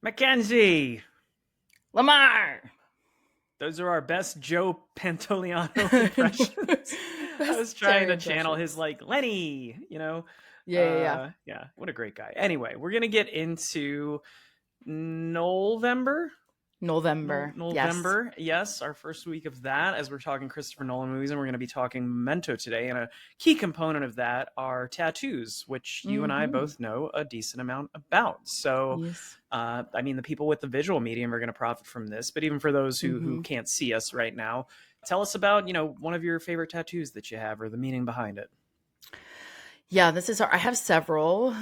Mackenzie. Lamar. Those are our best Joe Pantoliano impressions. I was trying to channel his Lenny, Yeah. Yeah, what a great guy. Anyway, we're gonna get into Nol-vember. Nol-vember. Yes, our first week of that, as we're talking Christopher Nolan movies, and we're going to be talking Memento today. And a key component of that are tattoos, which you and I both know a decent amount about. So, yes. The people with the visual medium are going to profit from this. But even for those who can't see us right now, tell us about one of your favorite tattoos that you have, or the meaning behind it. Yeah, I have several,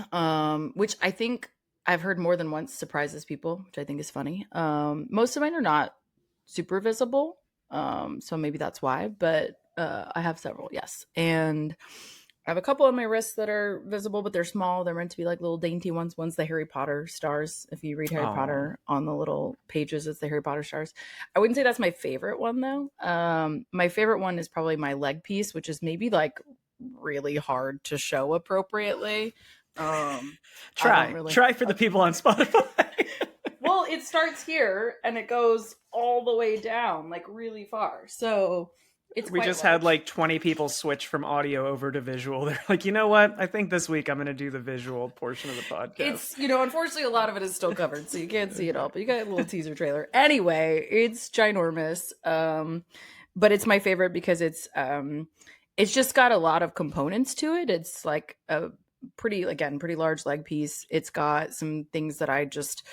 which I think I've heard more than once surprises people, which I think is funny. Most of mine are not super visible, so maybe that's why. But I have several, yes, and I have a couple on my wrists that are visible, but they're small. They're meant to be like little dainty ones. One's the Harry Potter stars. If you read Harry Potter on the little pages, it's the Harry Potter stars. I wouldn't say that's my favorite one though. My favorite one is probably my leg piece, which is maybe like really hard to show appropriately. Try for the people on Spotify. Well, it starts here and it goes all the way down, like really far. So we just had like 20 people switch from audio over to visual. They're like, you know what? I think this week I'm going to do the visual portion of the podcast. It's, unfortunately a lot of it is still covered, so you can't see it all, but you got a little teaser trailer. Anyway, it's ginormous. But it's my favorite because it's just got a lot of components to it. It's like a pretty large leg piece. It's got some things that I just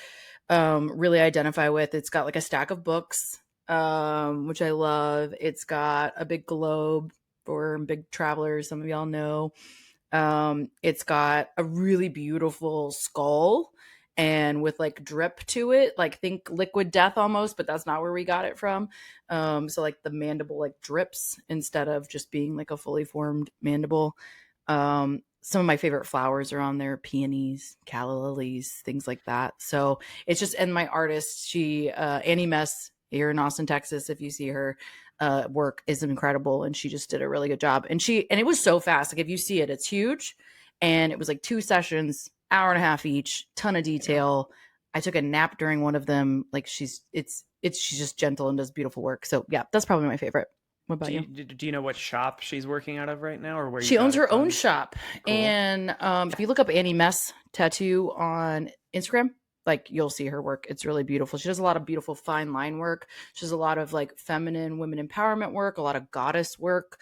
really identify with. It's got like a stack of books, which I love. It's got a big globe for big travelers. Some of y'all know. It's got a really beautiful skull and with like drip to it, like think Liquid Death almost, but that's not where we got it from. So like the mandible like drips instead of just being like a fully formed mandible. Some of my favorite flowers are on there, peonies, calla lilies, things like that. So it's just, and my artist, she, Annie Mess here in Austin, Texas, if you see her work, is incredible. And she just did a really good job. And it was so fast. Like if you see it, it's huge. And it was like 2 sessions, hour and a half each, ton of detail. I took a nap during one of them. Like she's just gentle and does beautiful work. So yeah, that's probably my favorite. What about you? Do you know what shop she's working out of right now, or where she owns her own shop? Cool. And if you look up Annie Mess Tattoo on Instagram, like you'll see her work. It's really beautiful. She does a lot of beautiful fine line work. She does a lot of like feminine women empowerment work, a lot of goddess work.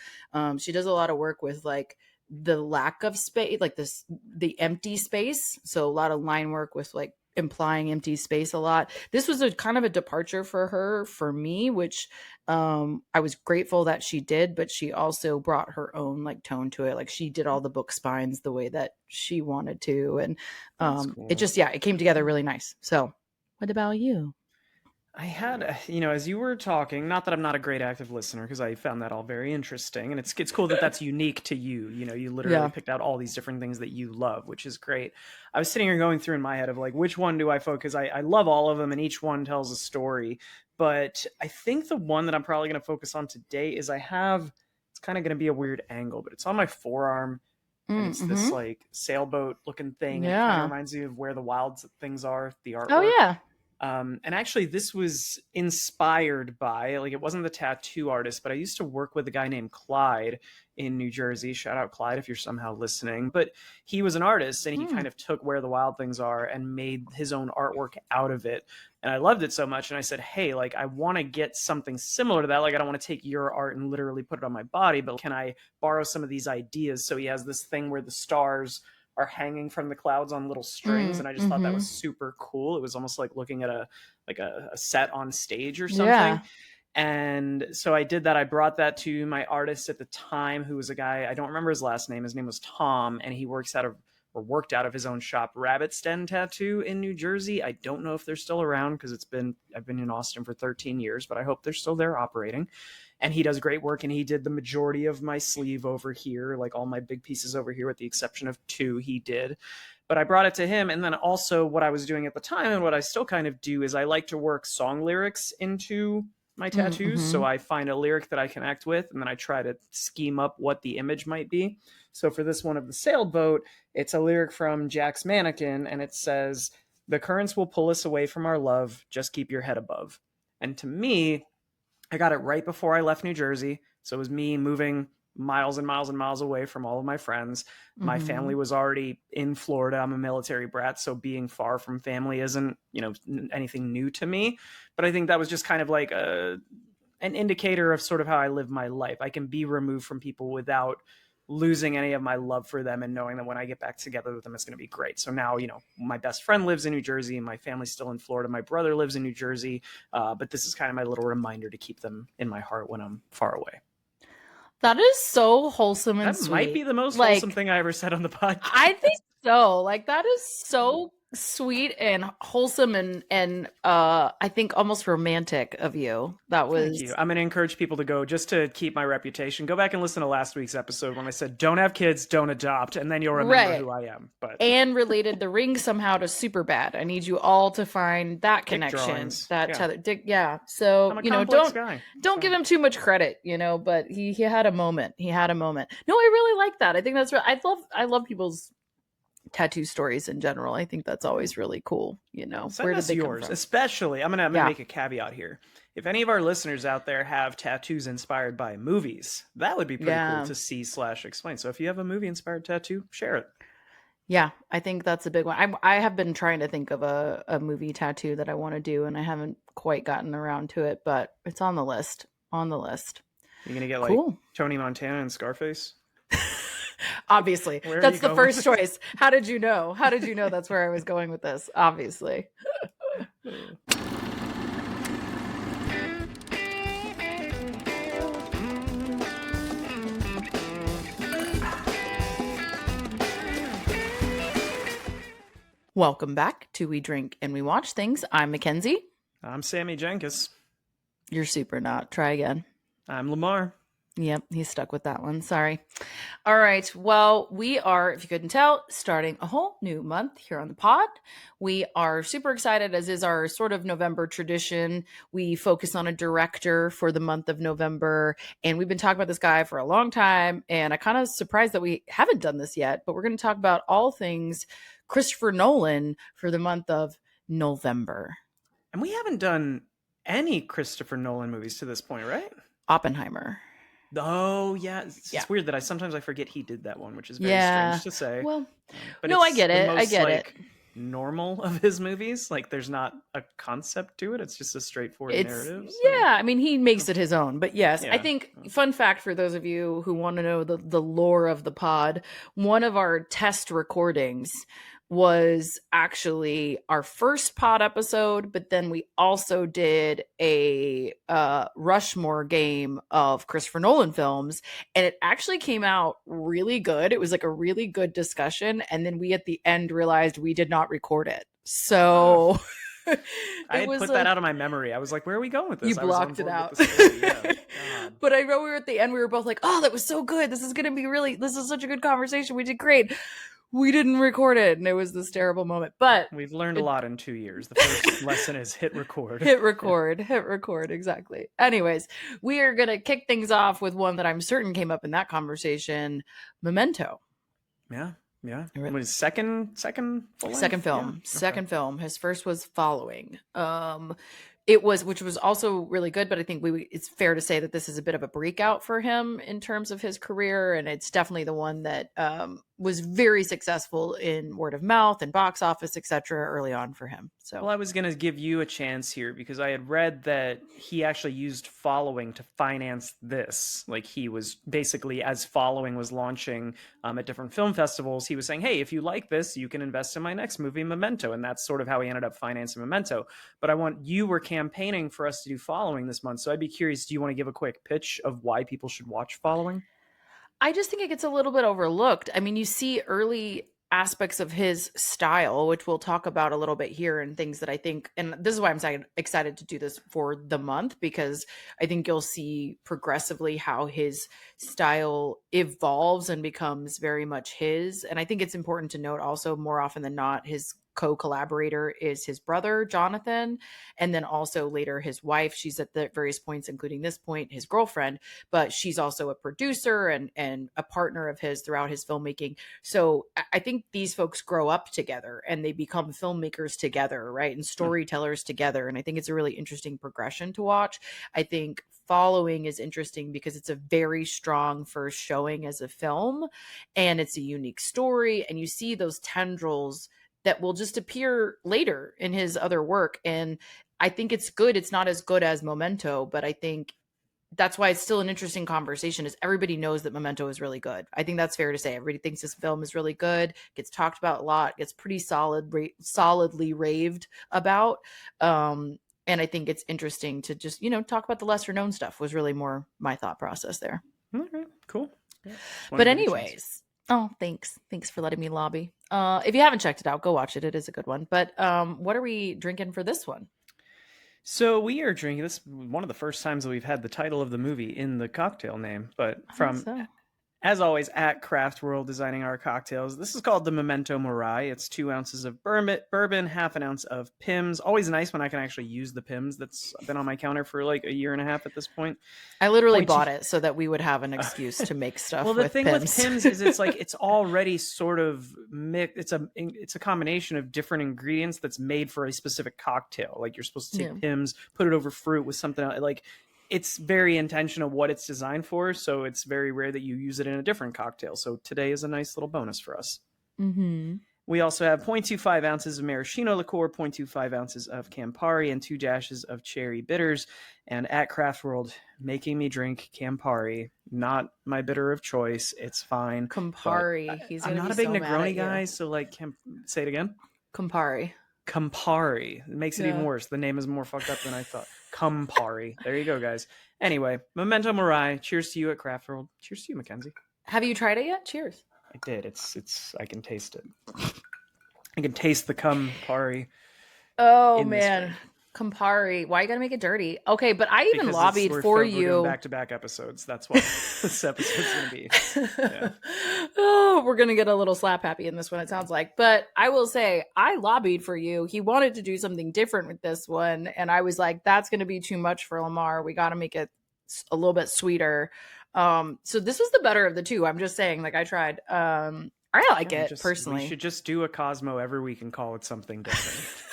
She does a lot of work with like the lack of space, like the empty space. So a lot of line work with like implying empty space a lot. This was a kind of a departure for me, which I was grateful that she did, but she also brought her own like tone to it. Like she did all the book spines the way that she wanted to. And cool. It came together really nice. So what about you? I had, as you were talking, not that I'm not a great active listener, because I found that all very interesting. And it's cool that that's unique to you. You literally picked out all these different things that you love, which is great. I was sitting here going through in my head of like, which one do I focus? I love all of them and each one tells a story. But I think the one that I'm probably going to focus on today is it's kind of going to be a weird angle, but it's on my forearm. And it's this like sailboat looking thing. Yeah. It kind of reminds me of Where the Wild Things Are, the artwork. Oh, yeah. And actually this was inspired by, like, it wasn't the tattoo artist, but I used to work with a guy named Clyde in New Jersey. Shout out Clyde if you're somehow listening. But he was an artist and he kind of took Where the Wild Things Are and made his own artwork out of it. And I loved it so much. And I said, hey, like, I want to get something similar to that. Like, I don't want to take your art and literally put it on my body, but can I borrow some of these ideas? So he has this thing where the stars are hanging from the clouds on little strings. And I just thought that was super cool. It was almost like looking at a set on stage or something. Yeah. And so I did that. I brought that to my artist at the time, who was a guy, I don't remember his last name. His name was Tom, and he worked out of his own shop, Rabbit's Den Tattoo in New Jersey. I don't know if they're still around because I've been in Austin for 13 years, but I hope they're still there operating. And he does great work, and he did the majority of my sleeve over here, like all my big pieces over here, with the exception of 2 he did. But I brought it to him, and then also what I was doing at the time, and what I still kind of do, is I like to work song lyrics into my tattoos. So I find a lyric that I connect with, and then I try to scheme up what the image might be. So for this one of the sailboat, it's a lyric from Jack's Mannequin, and it says, The currents will pull us away from our love. Just keep your head above. And to me, I got it right before I left New Jersey. So it was me moving miles and miles and miles away from all of my friends. My family was already in Florida. I'm a military brat, so being far from family isn't, anything new to me. But I think that was just kind of like an indicator of sort of how I live my life. I can be removed from people without losing any of my love for them and knowing that when I get back together with them, it's going to be great. So now, my best friend lives in New Jersey and my family's still in Florida. My brother lives in New Jersey. But this is kind of my little reminder to keep them in my heart when I'm far away. That is so wholesome and that sweet. Might be the most wholesome thing I ever said on the podcast. I think so. That is so sweet and wholesome and I think almost romantic of you. Thank you. I'm going to encourage people to go, just to keep my reputation, go back and listen to last week's episode when I said don't have kids, don't adopt, and then you'll remember who I am. And related the ring somehow to Superbad. I need you all to find that connection. So don't give him too much credit, but he had a moment. No, I really like that. I think that's right. I love people's tattoo stories in general. I think that's always really cool. Where did they yours come from? Especially, I'm gonna make a caveat here. If any of our listeners out there have tattoos inspired by movies, that would be pretty cool to see/explain. So if you have a movie inspired tattoo, share it. Yeah, I think that's a big one. I have been trying to think of a movie tattoo that I want to do, and I haven't quite gotten around to it, but it's on the list. You're gonna get Tony Montana and Scarface? Obviously. That's the first choice. How did you know? That's where I was going with this? Obviously. Welcome back to We Drink and We Watch Things. I'm Mackenzie. I'm Sammy Jankis. You're super not. Try again. I'm Lamar. Yep, he's stuck with that one. Sorry. All right. Well, we are, if you couldn't tell, starting a whole new month here on the pod. We are super excited, as is our sort of November tradition. We focus on a director for the month of November, and we've been talking about this guy for a long time, and I kind of surprised that we haven't done this yet, but we're going to talk about all things Christopher Nolan for the month of Nol-vember. And we haven't done any Christopher Nolan movies to this point, right? Oppenheimer. Oh, yeah. It's weird that I sometimes forget he did that one, which is very strange to say. Well, but no, I get it. I get it. Normal of his movies. There's not a concept to it. It's just a straightforward narrative. So. Yeah, I mean, he makes it his own. But yes, I think, fun fact for those of you who want to know the lore of the pod, one of our test recordings was actually our first pod episode, but then we also did a Rushmore game of Christopher Nolan films, and it actually came out really good. It was a really good discussion, and then we at the end realized we did not record it. So I had put that out of my memory. I was like, where are we going with this? You blocked it out. Yeah. But I know we were at the end, we were both like, oh, that was so good. This is such a good conversation. We did great. We didn't record it, and it was this terrible moment. But we've learned a lot in 2 years. The first lesson is hit record. Hit record, exactly. Anyways, we are going to kick things off with one that I'm certain came up in that conversation, Memento. Yeah. It was second film. Second film. His first was Following. Which was also really good, but I think it's fair to say that this is a bit of a breakout for him in terms of his career, and it's definitely the one that was very successful in word of mouth and box office, etc. early on for him. So, well, I was going to give you a chance here because I had read that he actually used Following to finance this. He was basically, as Following was launching at different film festivals, he was saying, hey, if you like this, you can invest in my next movie, Memento. And that's sort of how he ended up financing Memento. But you were campaigning for us to do Following this month. So I'd be curious, do you want to give a quick pitch of why people should watch Following? I just think it gets a little bit overlooked. I mean, you see early aspects of his style, which we'll talk about a little bit here, and things that I think, and this is why I'm excited to do this for the month, because I think you'll see progressively how his style evolves and becomes very much his. And I think it's important to note also, more often than not, his co-collaborator is his brother, Jonathan. And then also later his wife, she's at the various points, including this point, his girlfriend, but she's also a producer and a partner of his throughout his filmmaking. So I think these folks grow up together and they become filmmakers together, right? And storytellers together. And I think it's a really interesting progression to watch. I think Following is interesting because it's a very strong first showing as a film, and it's a unique story, and you see those tendrils that will just appear later in his other work. And I think it's good. It's not as good as Memento, but I think that's why it's still an interesting conversation, is everybody knows that Memento is really good. I think that's fair to say. Everybody thinks this film is really good, gets talked about a lot, gets pretty solidly raved about. And I think it's interesting to just, talk about the lesser known stuff was really more my thought process there. Okay, cool. Yeah, but anyways, thanks. Thanks for letting me lobby. If you haven't checked it out, go watch it. It is a good one. But what are we drinking for this one? So we are drinking this one of the first times that we've had the title of the movie in the cocktail name, but from, as always, at Craft World Designing Our Cocktails. This is called the Memento Mori. It's 2 ounces of bourbon, half an ounce of Pimm's. Always nice when I can actually use the Pimm's that's been on my counter for like a year and a half at this point. I literally bought it so that we would have an excuse to make stuff. Well, the thing Pimm's. with Pimm's is it's like it's already sort of mixed. It's a combination of different ingredients that's made for a specific cocktail. Like you're supposed to take Pimm's, put it over fruit with something else. Like it's very intentional what it's designed for. So it's very rare that you use it in a different cocktail. So today is a nice little bonus for us. Mm-hmm. We also have 0.25 ounces of maraschino liqueur, 0.25 ounces of Campari, and 2 dashes of cherry bitters. And at Craft World, making me drink Campari, not my bitter of choice. It's fine. Campari. I'm not a big Negroni guy, so like, say it again. Campari. It makes it even worse. The name is more fucked up than I thought. Campari. There you go, guys. Anyway, Memento Mori. Cheers to you at Craft World. Cheers to you, Mackenzie. Have you tried it yet? Cheers. I did. It's. I can taste it. I can taste the Campari. Oh man, Campari. Why you gotta make it dirty? Okay, but I even lobbied for you. We're doing back-to-back episodes. That's what this episode's gonna be. Yeah. Oh, we're gonna get a little slap happy in this one, it sounds like. But I will say, I lobbied for you. He wanted to do something different with this one, and I was like, "That's gonna be too much for Lamar. We got to make it a little bit sweeter." So this was the better of the two. I'm just saying, like I tried. I like it personally. We should just do a Cosmo every week and call it something different.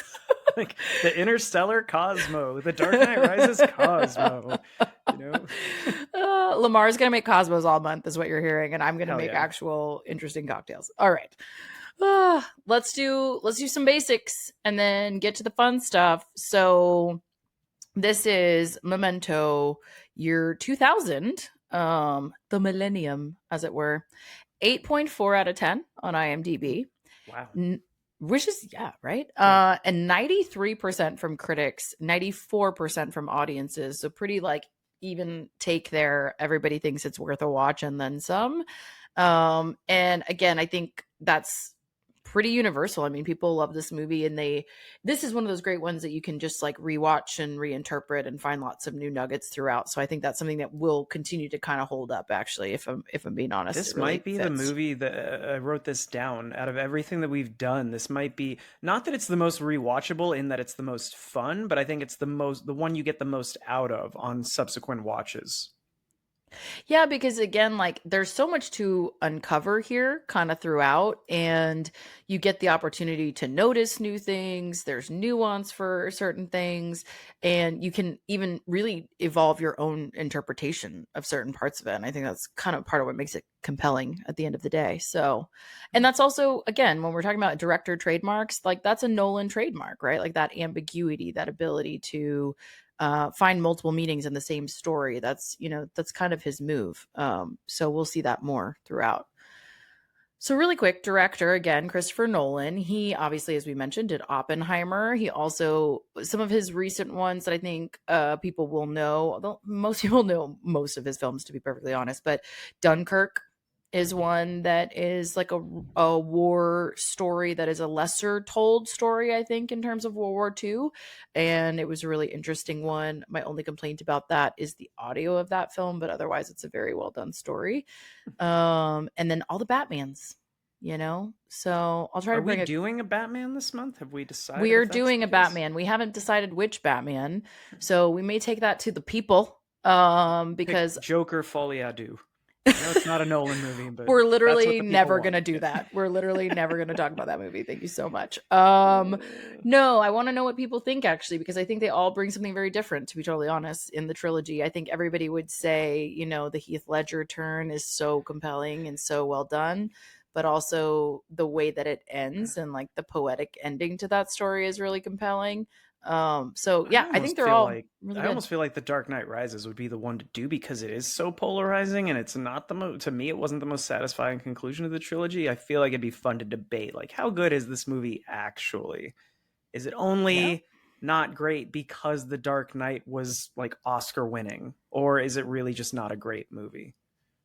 Like the Interstellar Cosmo, the Dark Knight Rises Cosmo. Lamar's gonna make Cosmos all month, is what you're hearing, and I'm gonna make actual interesting cocktails. All right, let's do some basics and then get to the fun stuff. So this is Memento, year 2000, the millennium, as it were. 8.4 out of 10 on IMDb. Wow. Which is, right? And 93% from critics, 94% from audiences. So pretty like even take there. Everybody thinks it's worth a watch and then some. And again, I think that's pretty universal. I mean, people love this movie, and this is one of those great ones that you can just like rewatch and reinterpret and find lots of new nuggets throughout. So I think that's something that will continue to kind of hold up, actually, if I'm being honest. This really might be the movie that I wrote this down. Out of everything that we've done, this might be, not that it's the most rewatchable in that it's the most fun, but I think it's the one you get the most out of on subsequent watches. Yeah, because again, like there's so much to uncover here kind of throughout, and you get the opportunity to notice new things. There's nuance for certain things, and you can even really evolve your own interpretation of certain parts of it. And I think that's kind of part of what makes it compelling at the end of the day. So, and that's also, again, when we're talking about director trademarks, like that's a Nolan trademark, right? Like that ambiguity, that ability to find multiple meanings in the same story. That's kind of his move. So we'll see that more throughout. So really quick, director, again, Christopher Nolan. He obviously, as we mentioned, did Oppenheimer. He also, some of his recent ones that I think people will know, although most people know most of his films, to be perfectly honest, but Dunkirk is one that is like a war story that is a lesser told story, I think, in terms of World War II. And it was a really interesting one. My only complaint about that is the audio of that film, but otherwise it's a very well done story. And then all the Batmans, you know? So I'll try Are to we bring doing a Batman this month? Have we decided we are if that's doing the a case? Batman. We haven't decided which Batman. So we may take that to the people. Pick Because Joker Folie à Deux. I know it's not a Nolan movie, but we're that's what literally the people never want. gonna do that. We're literally never gonna talk about that movie. Thank you so much. Uh, No, I want to know what people think actually, because I think they all bring something very different, to be totally honest, in the trilogy. I think everybody would say, you know, the Heath Ledger turn is so compelling and so well done, but also the way that it ends and like the poetic ending to that story is really compelling. So yeah, I think they're all really I good. almost feel like The Dark Knight Rises would be the one to do because it is so polarizing and it's not the most, to me it wasn't the most satisfying conclusion of the trilogy. I feel like it'd be fun to debate like how good is this movie actually? Is it Yeah. only not great because The Dark Knight was like Oscar winning, or is it really just not a great movie?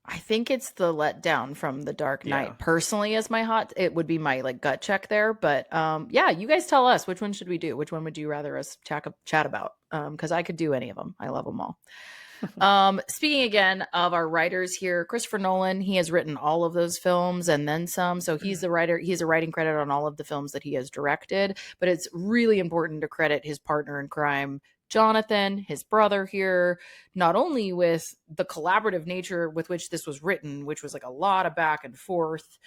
I think it's the letdown from The Dark Yeah. Knight. Personally, as my it would be my like gut check there. But yeah, you guys tell us which one should we do? Which one would you rather us chat about? Because I could do any of them. I love them all. Speaking again of our writers here, Christopher Nolan, he has written all of those films and then some. So he's the writer. He has a writing credit on all of the films that he has directed. But it's really important to credit his partner in crime, Jonathan, his brother here, not only with the collaborative nature with which this was written, which was like a lot of back and forth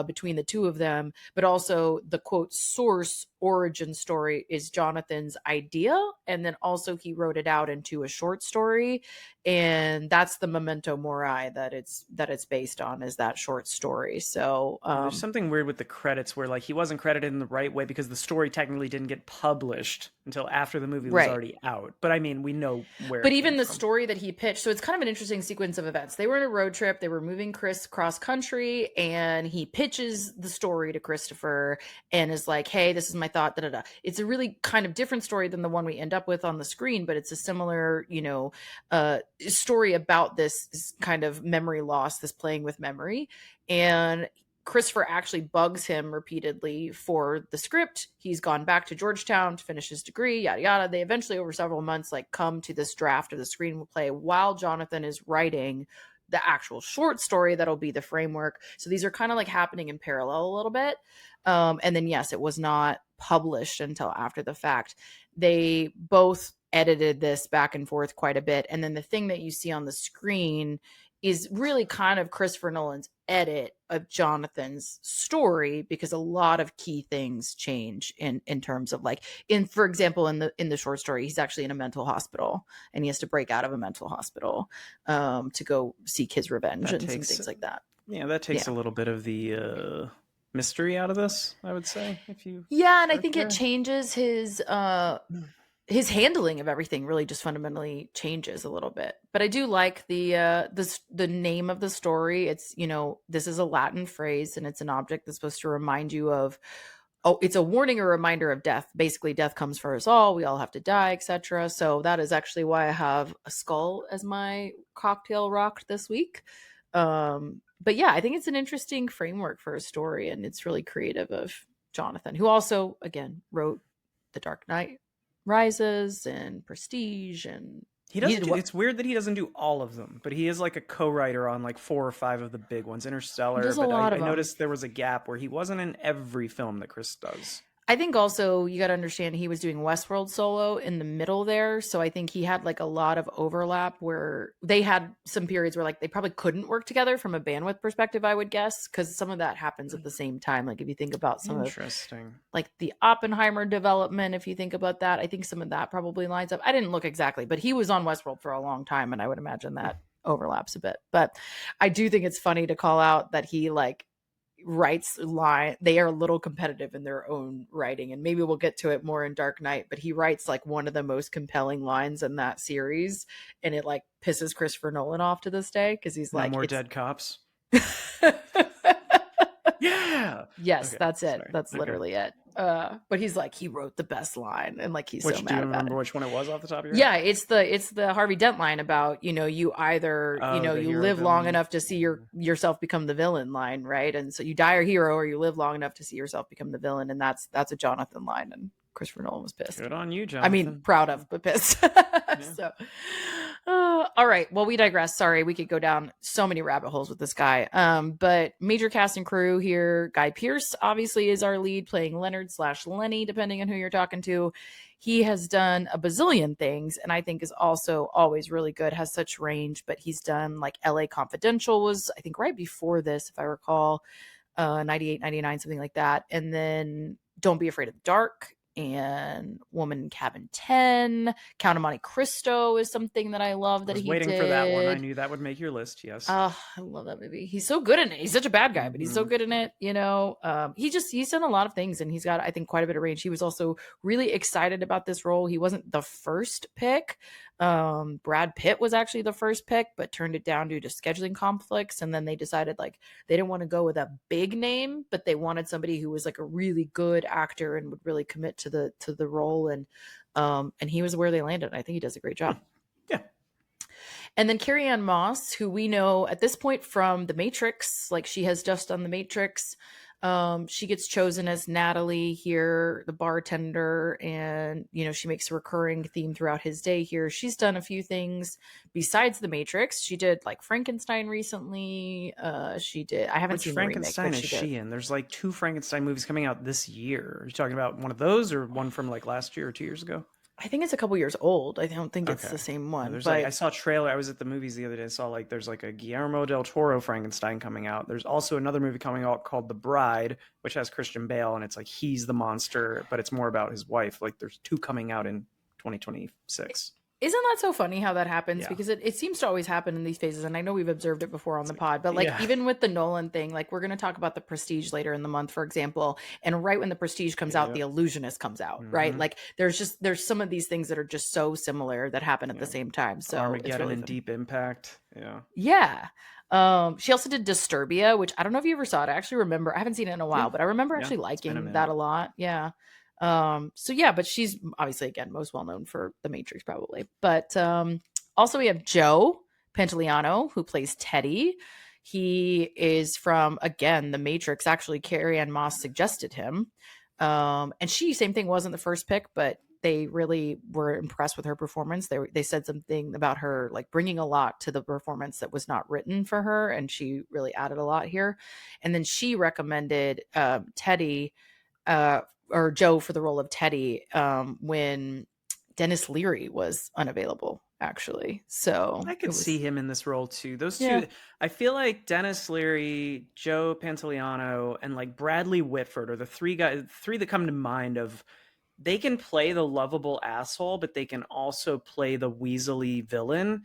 between the two of them, but also the quote source origin story is Jonathan's idea. And then also he wrote it out into a short story. And that's the Memento Mori that it's based on, is that short story. So There's something weird with the credits where like he wasn't credited in the right way because the story technically didn't get published until after the movie was right. already out. But I mean, we know where. But it even came the from. story that he pitched, so it's kind of an interesting sequence of events. They were in a road trip, they were moving Chris cross country, and he pitches the story to Christopher and is like, hey, this is my thought, da da da. It's a really kind of different story than the one we end up with on the screen, but it's a similar, you know, story about this kind of memory loss, this playing with memory. And Christopher actually bugs him repeatedly for the script. He's gone back to Georgetown to finish his degree, yada, yada. They eventually, over several months, like come to this draft of the screenplay while Jonathan is writing the actual short story that'll be the framework. So these are kind of like happening in parallel a little bit. And then, yes, it was not published until after the fact. They both edited this back and forth quite a bit. And then the thing that you see on the screen is really kind of Christopher Nolan's edit of Jonathan's story, because a lot of key things change in terms of like for example in the short story, he's actually in a mental hospital and he has to break out of a mental hospital to go seek his revenge some things like that. Yeah, that takes a little bit of the mystery out of this, I would say. And I think it changes his handling of everything really just fundamentally changes a little bit. But I do like the name of the story. It's, you know, this is a Latin phrase and it's an object that's supposed to remind you of, it's a warning or reminder of death. Basically, death comes for us all. We all have to die, etc. So that is actually why I have a skull as my cocktail rock this week. But yeah, I think it's an interesting framework for a story, and it's really creative of Jonathan, who also, again, wrote The Dark Knight Rises and Prestige, and it's weird that he doesn't do all of them, but he is like a co-writer on like 4 or 5 of the big ones. Interstellar, but I noticed there was a gap where he wasn't in every film that Chris does. I think also you got to understand he was doing Westworld solo in the middle there. So I think he had like a lot of overlap where they had some periods where like they probably couldn't work together from a bandwidth perspective, I would guess, because some of that happens at the same time. Like if you think about some of like the Oppenheimer development, if you think about that, I think some of that probably lines up. I didn't look exactly, but he was on Westworld for a long time. And I would imagine that overlaps a bit. But I do think it's funny to call out that he like writes line, they are a little competitive in their own writing, and maybe we'll get to it more in Dark Knight, but he writes like one of the most compelling lines in that series, and it like pisses Christopher Nolan off to this day because he's like, more dead cops. Yeah. Yes, okay, that's it. That's literally it. But he's like, he wrote the best line, and like he's so mad about it. Do you remember which one it was off the top of your head? Yeah, it's the Harvey Dent line about, you know, you either you live long enough to see yourself become the villain line, right? And so you die a hero, or you live long enough to see yourself become the villain, and that's a Jonathan line, and Christopher Nolan was pissed. Good on you, I mean, Jonathan. proud of, but pissed. So, all right. Well, we digress. Sorry, we could go down so many rabbit holes with this guy. But major cast and crew here. Guy Pearce obviously is our lead, playing Leonard/Lenny, depending on who you're talking to. He has done a bazillion things, and I think is also always really good. Has such range, but he's done like L.A. Confidential was, I think, right before this, if I recall, 98, 99, something like that, and then Don't Be Afraid of the Dark. And Woman in Cabin 10, Count of Monte Cristo is something that I love that I was he waiting did. for that one. I knew that would make your list. Yes. I love that movie. He's so good in it. He's such a bad guy, but he's so good in it. You know, he's done a lot of things, and he's got, I think, quite a bit of range. He was also really excited about this role. He wasn't the first pick. Brad Pitt was actually the first pick, but turned it down due to scheduling conflicts. And then they decided like they didn't want to go with a big name, but they wanted somebody who was like a really good actor and would really commit to the role. And he was where they landed. And I think he does a great job. Yeah. And then Carrie-Anne Moss, who we know at this point from The Matrix, like she has just done The Matrix. She gets chosen as Natalie here, the bartender, and you know she makes a recurring theme throughout his day here. She's done a few things besides The Matrix. She did like Frankenstein recently. She did. I haven't seen Frankenstein the remake, is she in? There's like 2 Frankenstein movies coming out this year. Are you talking about one of those or one from like last year or 2 years ago? I think it's a couple years old. I don't think it's the same one. There's but like, I saw a trailer. I was at the movies the other day. I saw like there's like a Guillermo del Toro Frankenstein coming out. There's also another movie coming out called The Bride, which has Christian Bale, and it's like he's the monster, but it's more about his wife. Like there's 2 coming out in 2026. Isn't that so funny how that happens? Yeah. Because it seems to always happen in these phases. And I know we've observed it before on the pod, but like even with the Nolan thing, like we're going to talk about The Prestige later in the month, for example. And right when The Prestige comes out, The Illusionist comes out, right? Like there's some of these things that are just so similar that happen at the same time. So Armageddon really and Deep Impact. Yeah. Yeah. She also did Disturbia, which I don't know if you ever saw it. I actually remember, I haven't seen it in a while, but I remember actually liking that a lot. Yeah. So yeah, but she's obviously again most well known for The Matrix probably. But also we have Joe Pantoliano who plays Teddy. He is from again The Matrix. Actually, Carrie-Anne Moss suggested him. And she, same thing, wasn't the first pick, but they really were impressed with her performance. They said something about her like bringing a lot to the performance that was not written for her, and she really added a lot here. And then she recommended Teddy or Joe for the role of Teddy when Dennis Leary was unavailable, actually. So I could see him in this role too. Those two, I feel like Dennis Leary, Joe Pantoliano, and like Bradley Whitford are the 3 that come to mind of they can play the lovable asshole, but they can also play the weaselly villain.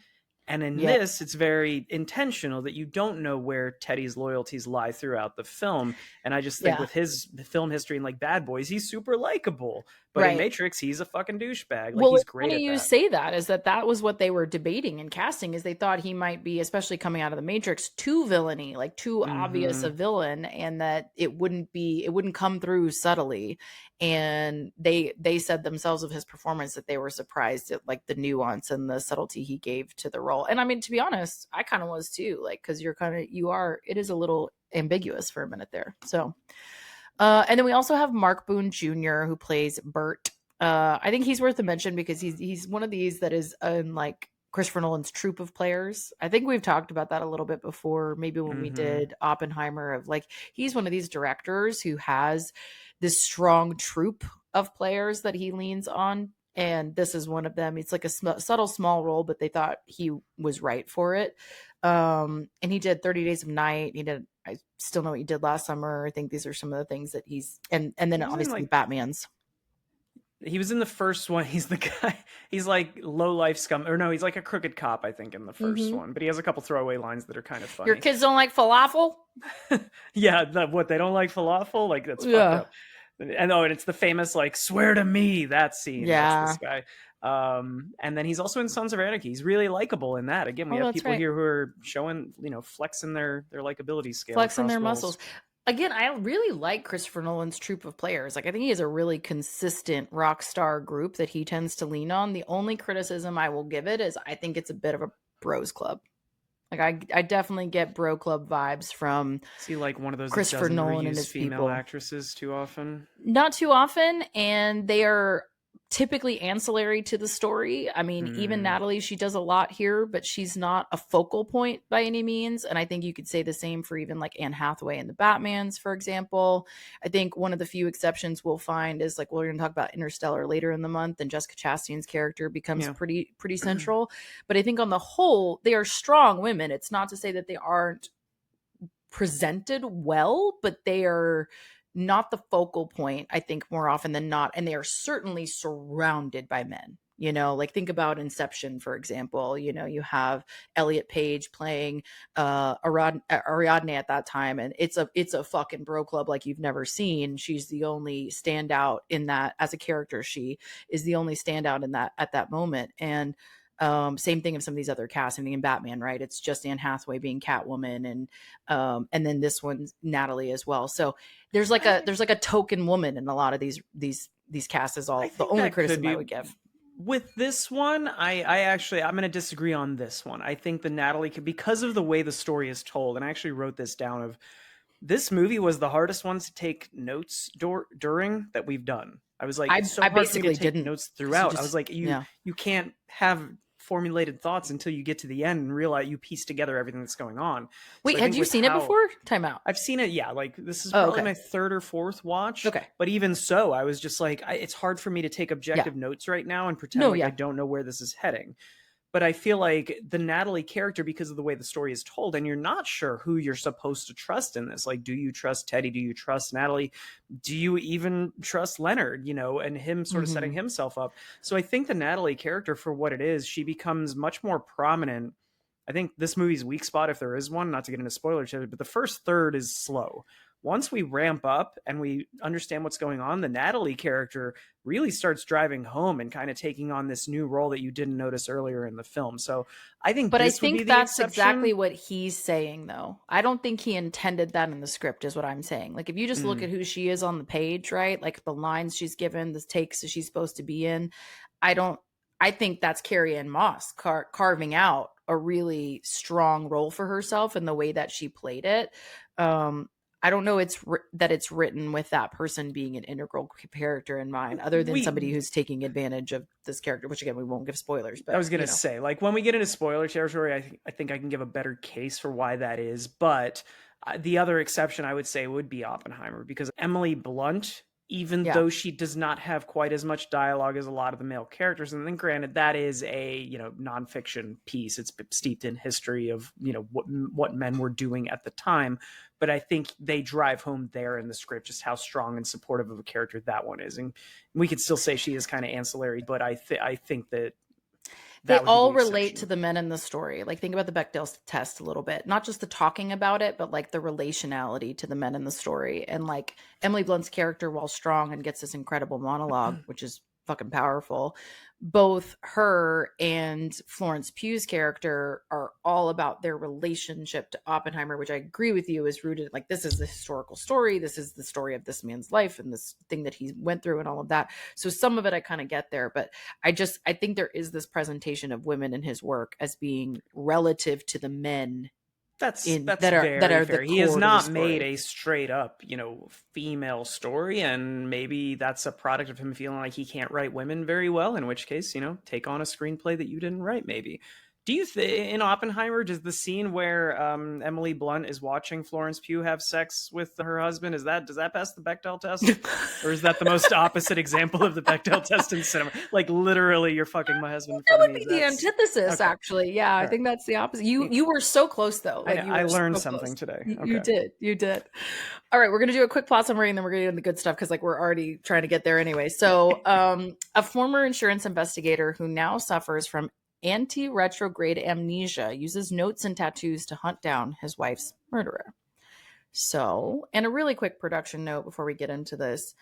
And in this, it's very intentional that you don't know where Teddy's loyalties lie throughout the film. And I just think with his film history and like Bad Boys, he's super likable. But in Matrix, he's a fucking douchebag. Like he's great at that. You say that is that was what they were debating in casting, is they thought he might be, especially coming out of the Matrix, too villainy, like too obvious a villain, and that it wouldn't come through subtly. And they said themselves of his performance that they were surprised at like the nuance and the subtlety he gave to the role. And I mean, to be honest, I kind of was too, like, because it is a little ambiguous for a minute there. So and then we also have Mark Boone Jr. who plays Bert. I think he's worth a mention because he's one of these that is in like Christopher Nolan's troupe of players. I think we've talked about that a little bit before, maybe when we did Oppenheimer, of like he's one of these directors who has this strong troupe of players that he leans on. And this is one of them. It's like a subtle, small role, but they thought he was right for it. And he did 30 Days of Night. I still know what he did last summer. I think these are some of the things that and then obviously like, Batman's. He was in the first one. He's the guy. He's like low life scum, or no, he's like a crooked cop, I think, in the first one. But he has a couple throwaway lines that are kind of funny. Your kids don't like falafel? Yeah, what, they don't like falafel? Like that's fucked up. And and it's the famous like "swear to me" that scene. Yeah, that's this guy. And then he's also in Sons of Anarchy. He's really likable in that. Again, we have people here who are showing, flexing their likability scale, flexing their muscles. Again, I really like Christopher Nolan's troupe of players. Like, I think he has a really consistent rock star group that he tends to lean on. The only criticism I will give it is I think it's a bit of a bros club. Like I definitely get bro club vibes from Is he like one of those that Christopher doesn't Nolan and reuse his female people. actresses too often? Not too often, and they are typically ancillary to the story. I mean, even Hmm. Natalie, she does a lot here, but she's not a focal point by any means. And I think you could say the same for even like Anne Hathaway in the Batmans, for example. I think one of the few exceptions we'll find is like, well, we're going to talk about Interstellar later in the month, and Jessica Chastain's character becomes Yeah. pretty central. But I think on the whole, they are strong women. It's not to say that they aren't presented well, but they are not the focal point, I think, more often than not. And they are certainly surrounded by men. You know, like think about Inception, for example. You know, you have Elliot Page playing Ariadne at that time, and it's a fucking bro club like you've never seen. She's the only standout in that as a character. She is the only standout in that at that moment. And same thing of some of these other casts. I mean, in Batman, right? It's just Anne Hathaway being Catwoman, and then this one's Natalie as well. So there's like a token woman in a lot of these casts. Is I all the think only that could criticism I be. would give. With this one, I actually I'm going to disagree on this one. I think the Natalie could, because of the way the story is told, and I actually wrote this down. Of this movie was the hardest one to take notes during that we've done. I was like, it's I so hard for me to basically take didn't notes because you throughout. I was just like, yeah. you can't have formulated thoughts until you get to the end and realize you piece together everything that's going on. So Wait, I had think you with seen it how before? Time out. I've seen it, yeah. Like this is Oh, probably okay. my third or fourth watch, Okay. but even so, I was just like, it's hard for me to take Yeah. objective notes right now and pretend No. like I Yeah. don't know where this is heading. But I feel like the Natalie character, because of the way the story is told, and you're not sure who you're supposed to trust in this. Like, do you trust Teddy? Do you trust Natalie? Do you even trust Leonard? You know, and him sort of setting Hmm. himself up. So I think the Natalie character, for what it is, she becomes much more prominent. I think this movie's weak spot, if there is one, not to get into spoilers, but the first third is slow. Once we ramp up and we understand what's going on, the Natalie character really starts driving home and kind of taking on this new role that you didn't notice earlier in the film. So I think But I this would be think the that's exactly exception. what he's saying, though. I don't think he intended that in the script, is what I'm saying. Like, if you just look Mm. at who she is on the page, right? Like the lines she's given, the takes that she's supposed to be in, I don't, I think that's Carrie-Anne Moss carving out a really strong role for herself in the way that she played it. Um, I don't know that it's written with that person being an integral character in mind, other than We somebody who's taking advantage of this character, which again, we won't give spoilers, I but was gonna say, like, when we get into spoiler territory, I think I can give a better case for why that is. But the other exception I would say would be Oppenheimer, because Emily Blunt, even yeah. though she does not have quite as much dialogue as a lot of the male characters, and then granted that is a nonfiction piece, it's steeped in history of what men were doing at the time. But I think they drive home there in the script just how strong and supportive of a character that one is, and we could still say she is kind of ancillary, but I think that They that would be the all relate to exception. the men in the story. Like think about the Bechdel test a little bit. Not just the talking about it, but like the relationality to the men in the story. And like Emily Blunt's character, while strong and gets this incredible monologue, which is fucking powerful, both her and Florence Pugh's character are all about their relationship to Oppenheimer, which I agree with you is rooted like this is the historical story. This is the story of this man's life and this thing that he went through and all of that. So some of it I kind of get there, but I think there is this presentation of women in his work as being relative to the men in That's that very are the fair. He has core to the not made story. a straight up, female story, and maybe that's a product of him feeling like he can't write women very well, in which case, take on a screenplay that you didn't write maybe. Do you in Oppenheimer, does the scene where Emily Blunt is watching Florence Pugh have sex with her husband, does that pass the Bechdel test? Or is that the most opposite example of the Bechdel test in cinema? Like literally you're fucking my husband in That front of would me. be Is the that antithesis, okay? actually. Yeah, I All right. think that's the opposite. You were so close though. Like you I were so learned close. something today. You Okay. did. You did. All right, we're gonna do a quick plot summary and then we're gonna get into the good stuff because like we're already trying to get there anyway. So a former insurance investigator who now suffers from anti-retrograde amnesia uses notes and tattoos to hunt down his wife's murderer. So, and a really quick production note before we get into this.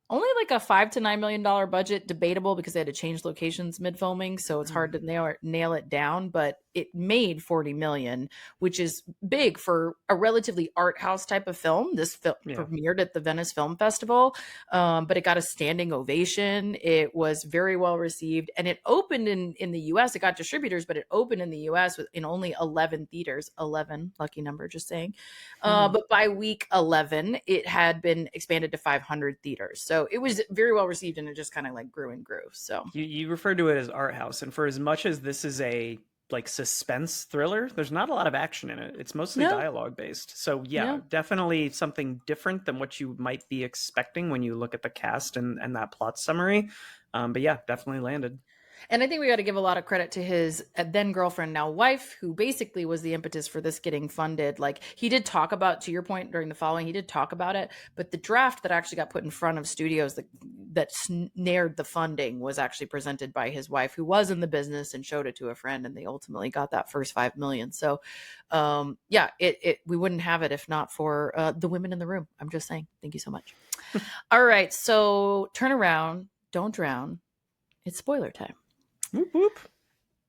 only like a $5 to $9 million budget, debatable because they had to change locations mid filming, so it's hard to nail it down. But it made 40 million, which is big for a relatively art house type of film. This film Yeah. premiered at the Venice Film Festival, but it got a standing ovation. It was very well received, and it opened in the U.S. It got distributors, but it opened in the U.S. in only 11 theaters. 11, lucky number, just saying. But by week 11, it had been expanded to 500 theaters. So it was very well received, and it just kind of like grew and grew. So You referred to it as art house, and for as much as this is a like suspense thriller, there's not a lot of action in it. It's mostly No. dialogue based. So yeah, No. definitely something different than what you might be expecting when you look at the cast and that plot summary. But yeah, definitely landed. And I think we got to give a lot of credit to his then girlfriend, now wife, who basically was the impetus for this getting funded. Like, he did talk about, to your point during the following, he did talk about it, but the draft that actually got put in front of studios that snared the funding was actually presented by his wife, who was in the business, and showed it to a friend, and they ultimately got that first 5 million. So yeah, we wouldn't have it if not for the women in the room. I'm just saying. Thank you so much. All right, so turn around, don't drown. It's spoiler time. Whoop, whoop.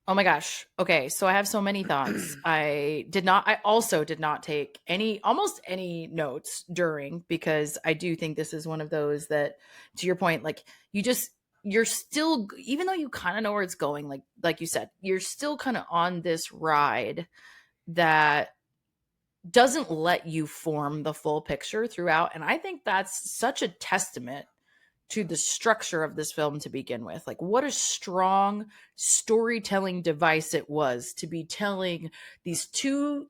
Oh my gosh. Okay. So I have so many thoughts. I also did not take almost any notes during, because I do think this is one of those that, to your point, like you're still, even though you kind of know where it's going, like you said, you're still kind of on this ride that doesn't let you form the full picture throughout. And I think that's such a testament to the structure of this film to begin with. Like, what a strong storytelling device it was to be telling these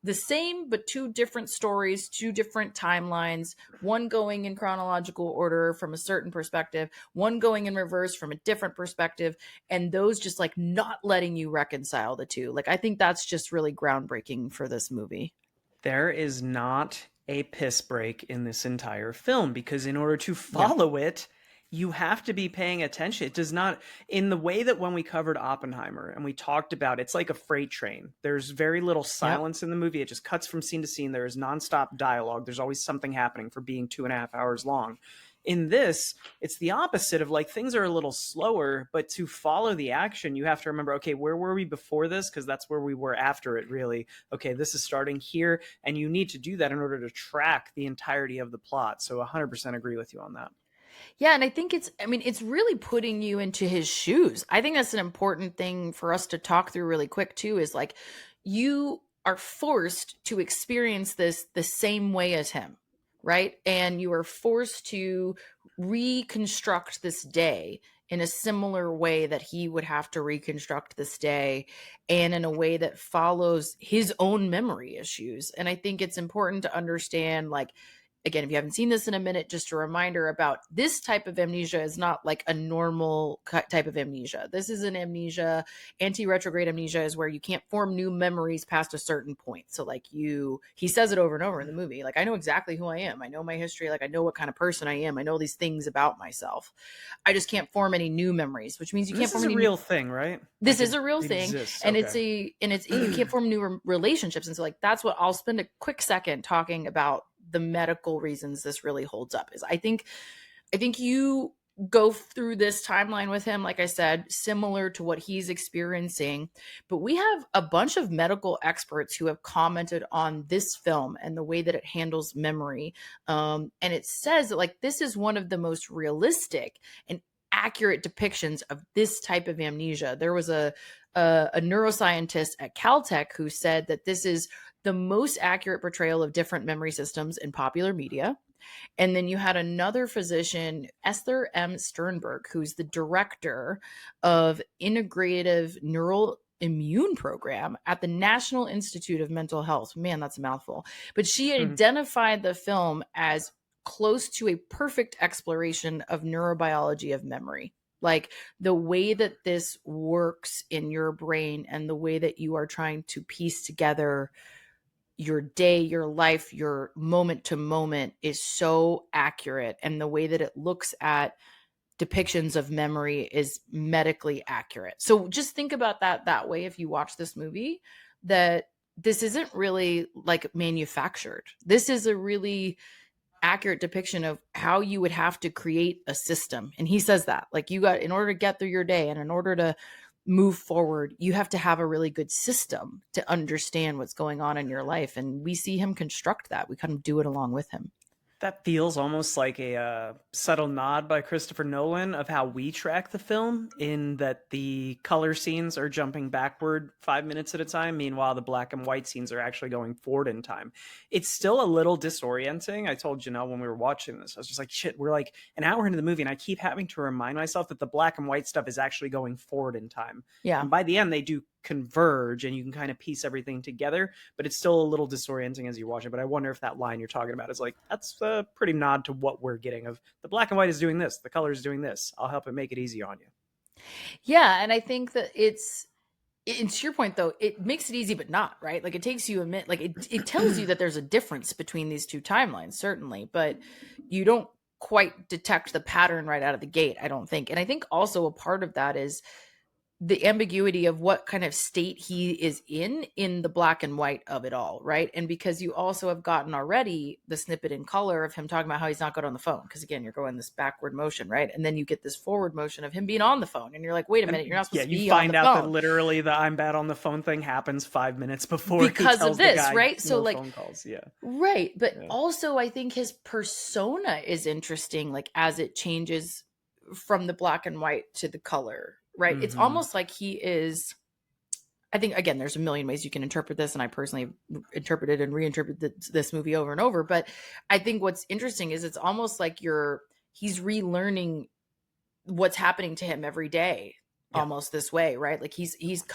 the same but two different stories, two different timelines, one going in chronological order from a certain perspective, one going in reverse from a different perspective, and those just like not letting you reconcile the two. Like, I think that's just really groundbreaking for this movie. There is not a piss break in this entire film, because in order to follow it, you have to be paying attention. It does not, in the way that when we covered Oppenheimer and we talked about, it's like a freight train. There's very little silence in the movie. It just cuts from scene to scene. There is nonstop dialogue. There's always something happening for being 2.5 hours long. In this, it's the opposite of, like, things are a little slower, but to follow the action, you have to remember, okay, where were we before this? Because that's where we were after it, really. Okay, this is starting here, and you need to do that in order to track the entirety of the plot. So 100% agree with you on that. Yeah, and I think it's really putting you into his shoes. I think that's an important thing for us to talk through really quick too, is like, you are forced to experience this the same way as him, right? And you are forced to reconstruct this day in a similar way that he would have to reconstruct this day, and in a way that follows his own memory issues. And I think it's important to understand, like, again, if you haven't seen this in a minute, just a reminder about this type of amnesia is not like a normal type of amnesia. This is an amnesia. Anti-retrograde amnesia is where you can't form new memories past a certain point. So like he says it over and over in the movie. Like, I know exactly who I am. I know my history. Like, I know what kind of person I am. I know these things about myself. I just can't form any new memories, which means you can't form any This is a real thing, right? This is a real thing. And okay. it's you can't form new relationships. And so like, that's what I'll spend a quick second talking about the medical reasons this really holds up. Is I think you go through this timeline with him, like I said, similar to what he's experiencing, but we have a bunch of medical experts who have commented on this film and the way that it handles memory. And it says that like, this is one of the most realistic and accurate depictions of this type of amnesia. There was a neuroscientist at Caltech who said that this is the most accurate portrayal of different memory systems in popular media. And then you had another physician, Esther M. Sternberg, who's the director of Integrative Neural Immune Program at the National Institute of Mental Health. Man, that's a mouthful. But she identified the film as close to a perfect exploration of neurobiology of memory. Like, the way that this works in your brain and the way that you are trying to piece together your day, your life, your moment to moment is so accurate. And the way that it looks at depictions of memory is medically accurate. So just think about that way if you watch this movie, that this isn't really like manufactured. This is a really accurate depiction of how you would have to create a system. And he says that, like, you got, in order to get through your day and in order to move forward, you have to have a really good system to understand what's going on in your life. And we see him construct that. We kind of do it along with him. That feels almost like a subtle nod by Christopher Nolan of how we track the film, in that the color scenes are jumping backward 5 minutes at a time. Meanwhile, the black and white scenes are actually going forward in time. It's still a little disorienting. I told Janelle when we were watching this, I was just like, shit, we're like an hour into the movie and I keep having to remind myself that the black and white stuff is actually going forward in time. Yeah. And by the end, they do converge and you can kind of piece everything together, but it's still a little disorienting as you watch it. But I wonder if that line you're talking about is like, that's a pretty nod to what we're getting of the black and white is doing this, the color is doing this, I'll help it make it easy on you. Yeah. And I think that it's to your point though, it makes it easy but not, right? Like, it takes you a minute, like it tells you that there's a difference between these two timelines, certainly, but you don't quite detect the pattern right out of the gate, I don't think. And I think also a part of that is the ambiguity of what kind of state he is in the black and white of it all, right? And because you also have gotten already the snippet in color of him talking about how he's not good on the phone, because again, you're going this backward motion, right? And then you get this forward motion of him being on the phone, and you're like, wait a minute, you're not supposed to be on the phone. You find out that literally the I'm bad on the phone thing happens 5 minutes before because he tells of this, the guy right? So no like phone calls. Yeah, right. But also I think his persona is interesting, like as it changes from the black and white to the color, right? It's almost like he is, I think, again, there's a million ways you can interpret this, and I personally interpreted and reinterpreted this movie over and over. But I think what's interesting is it's almost like he's relearning what's happening to him every day, almost this way, right? Like he's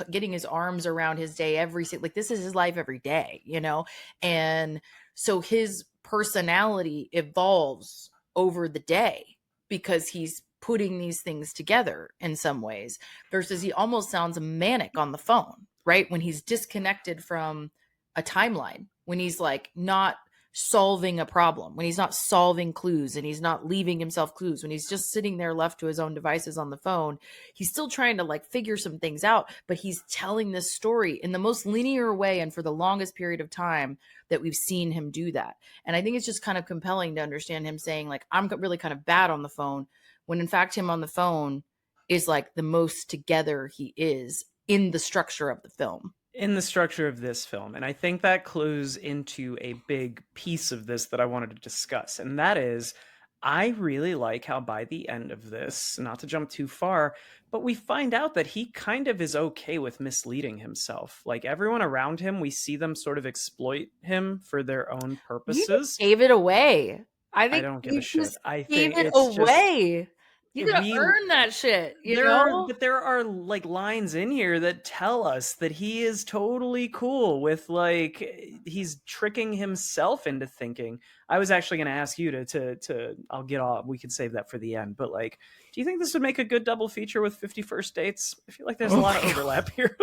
getting his arms around his day like this is his life every day, you know? And so his personality evolves over the day because he's putting these things together in some ways, versus he almost sounds manic on the phone, right? When he's disconnected from a timeline, when he's like not solving a problem, when he's not solving clues and he's not leaving himself clues, when he's just sitting there left to his own devices on the phone, he's still trying to like figure some things out, but he's telling this story in the most linear way and for the longest period of time that we've seen him do that. And I think it's just kind of compelling to understand him saying like, I'm really kind of bad on the phone, when in fact him on the phone is like the most together he is in the structure of the film. In the structure of this film. And I think that clues into a big piece of this that I wanted to discuss. And that is, I really like how by the end of this, not to jump too far, but we find out that he kind of is okay with misleading himself. Like everyone around him, we see them sort of exploit him for their own purposes. You gave it away. I think I don't give a shit. I gave think it it's away. Just, you gotta earn that shit, you know? But there are like lines in here that tell us that he is totally cool with like he's tricking himself into thinking. I was actually going to ask you to I'll get off. We could save that for the end. But like, do you think this would make a good double feature with 50 First Dates? I feel like there's a lot of overlap here.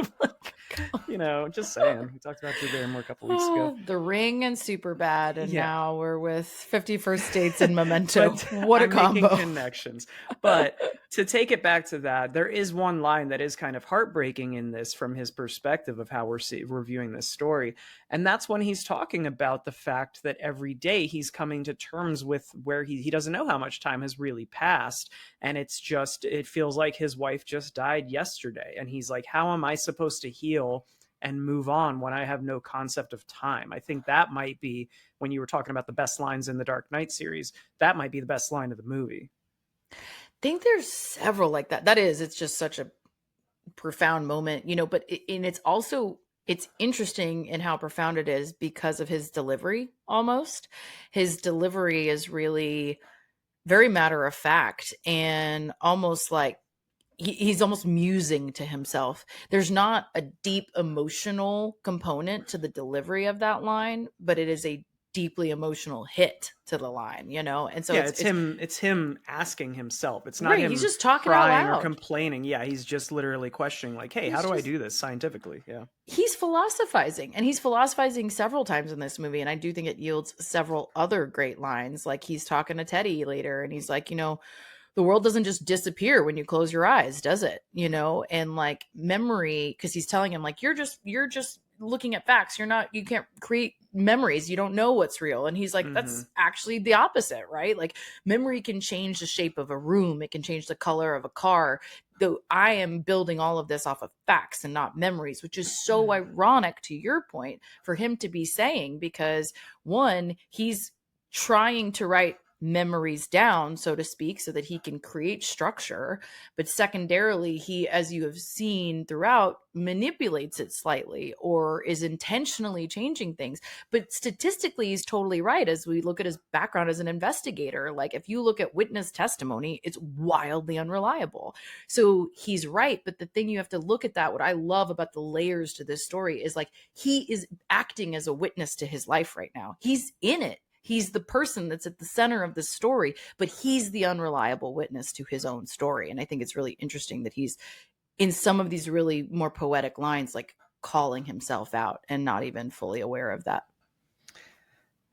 You know, just saying. We talked about Drew Barrymore a couple weeks ago. The Ring and Superbad, and now we're with 50 First Dates and Memento. What a combo! Making connections. But to take it back to that, there is one line that is kind of heartbreaking in this from his perspective of how we're viewing this story, and that's when he's talking about the fact that every day he's coming to terms with where he doesn't know how much time has really passed, and it feels like his wife just died yesterday, and he's like, how am I supposed to heal and move on when I have no concept of time? I think that might be, when you were talking about the best lines in the Dark Knight series, that might be the best line of the movie. I think there's several like that. It's just such a profound moment, you know, but it's interesting in how profound it is because of his delivery. Almost his delivery is really very matter of fact and almost like he's almost musing to himself. There's not a deep emotional component to the delivery of that line, but it is a deeply emotional hit to the line, you know? And so it's him asking himself. It's not him he's just talking crying out loud or complaining. Yeah, he's just literally questioning like, hey, how do I do this scientifically? Yeah. He's philosophizing, and he's philosophizing several times in this movie, and I do think it yields several other great lines. Like he's talking to Teddy later and he's like, you know, the world doesn't just disappear when you close your eyes, does it? You know, and like memory, because he's telling him like, you're just looking at facts. You can't create memories. You don't know what's real. And he's like, Mm-hmm. that's actually the opposite, right? Like memory can change the shape of a room. It can change the color of a car. Though I am building all of this off of facts and not memories, which is so ironic to your point for him to be saying, because one, he's trying to write memories down, so to speak, so that he can create structure. But secondarily, he, as you have seen throughout, manipulates it slightly or is intentionally changing things. But statistically, he's totally right. As we look at his background as an investigator, like if you look at witness testimony, it's wildly unreliable. So he's right. But the thing you have to look at that, what I love about the layers to this story is like he is acting as a witness to his life right now. He's in it. He's the person that's at the center of the story, but he's the unreliable witness to his own story. And I think it's really interesting that he's in some of these really more poetic lines, like calling himself out and not even fully aware of that.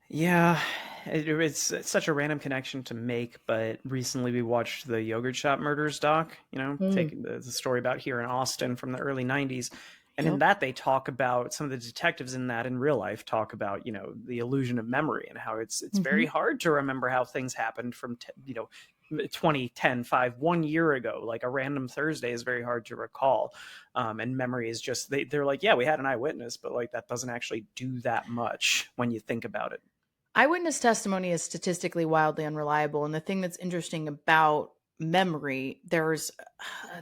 Yeah, it's such a random connection to make, but recently we watched the Yogurt Shop Murders doc, taking the story about here in Austin from the early 90s. And in that, they talk about some of the detectives in that in real life talk about, the illusion of memory and how it's very hard to remember how things happened from, 2010, 1 year ago. Like a random Thursday is very hard to recall. And memory is just, they're like, yeah, we had an eyewitness, but like that doesn't actually do that much when you think about it. Eyewitness testimony is statistically wildly unreliable. And the thing that's interesting about memory, there's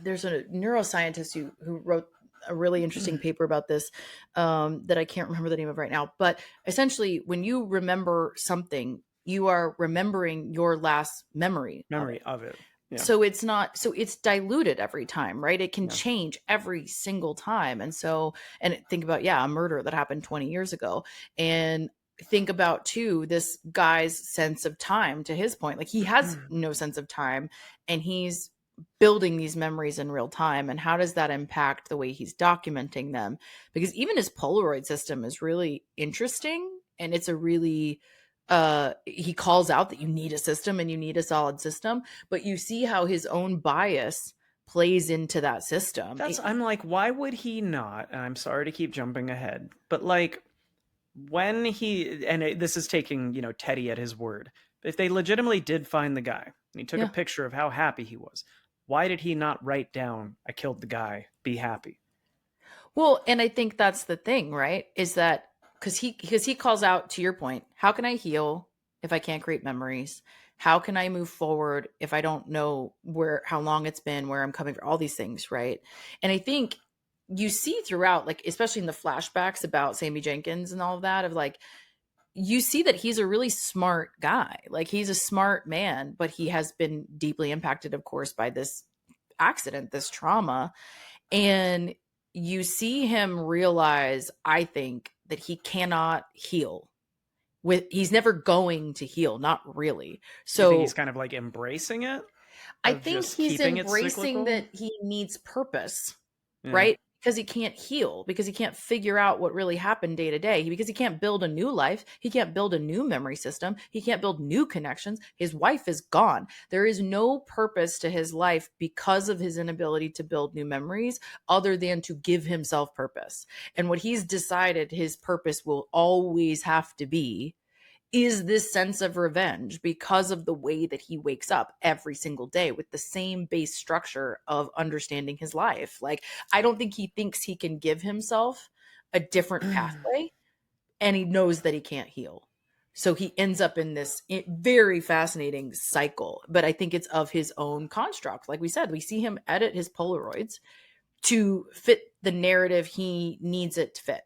a neuroscientist who wrote a really interesting paper about this that I can't remember the name of right now. But essentially, when you remember something, you are remembering your last memory of it. Yeah. So it's diluted every time, right? It can change every single time. And think about, a murder that happened 20 years ago. And think about too, this guy's sense of time, to his point, like he has no sense of time and he's building these memories in real time. And how does that impact the way he's documenting them? Because even his Polaroid system is really interesting. And it's a really, he calls out that you need a system and you need a solid system, but you see how his own bias plays into that system. I'm like, why would he not? And I'm sorry to keep jumping ahead, but like when this is taking, Teddy at his word, but if they legitimately did find the guy and he took a picture of how happy he was, why did he not write down, I killed the guy, be happy? Well, and I think that's the thing, right? Is that because he calls out, to your point, how can I heal if I can't create memories? How can I move forward if I don't know how long it's been, where I'm coming from, all these things, right? And I think you see throughout, like, especially in the flashbacks about Sammy Jankis and all of that, of like, you see that he's a really smart guy. Like he's a smart man, but he has been deeply impacted, of course, by this accident, this trauma. And you see him realize, I think, that he cannot heal. He's never going to heal, not really. So you think he's kind of like embracing it? I think he's embracing that he needs purpose, right? Because he can't heal, because he can't figure out what really happened day to day, because he can't build a new life. He can't build a new memory system. He can't build new connections. His wife is gone. There is no purpose to his life because of his inability to build new memories other than to give himself purpose. And what he's decided his purpose will always have to be is this sense of revenge because of the way that he wakes up every single day with the same base structure of understanding his life. Like, I don't think he thinks he can give himself a different pathway, and he knows that he can't heal. So he ends up in this very fascinating cycle, but I think it's of his own construct. Like we said, we see him edit his Polaroids to fit the narrative he needs it to fit.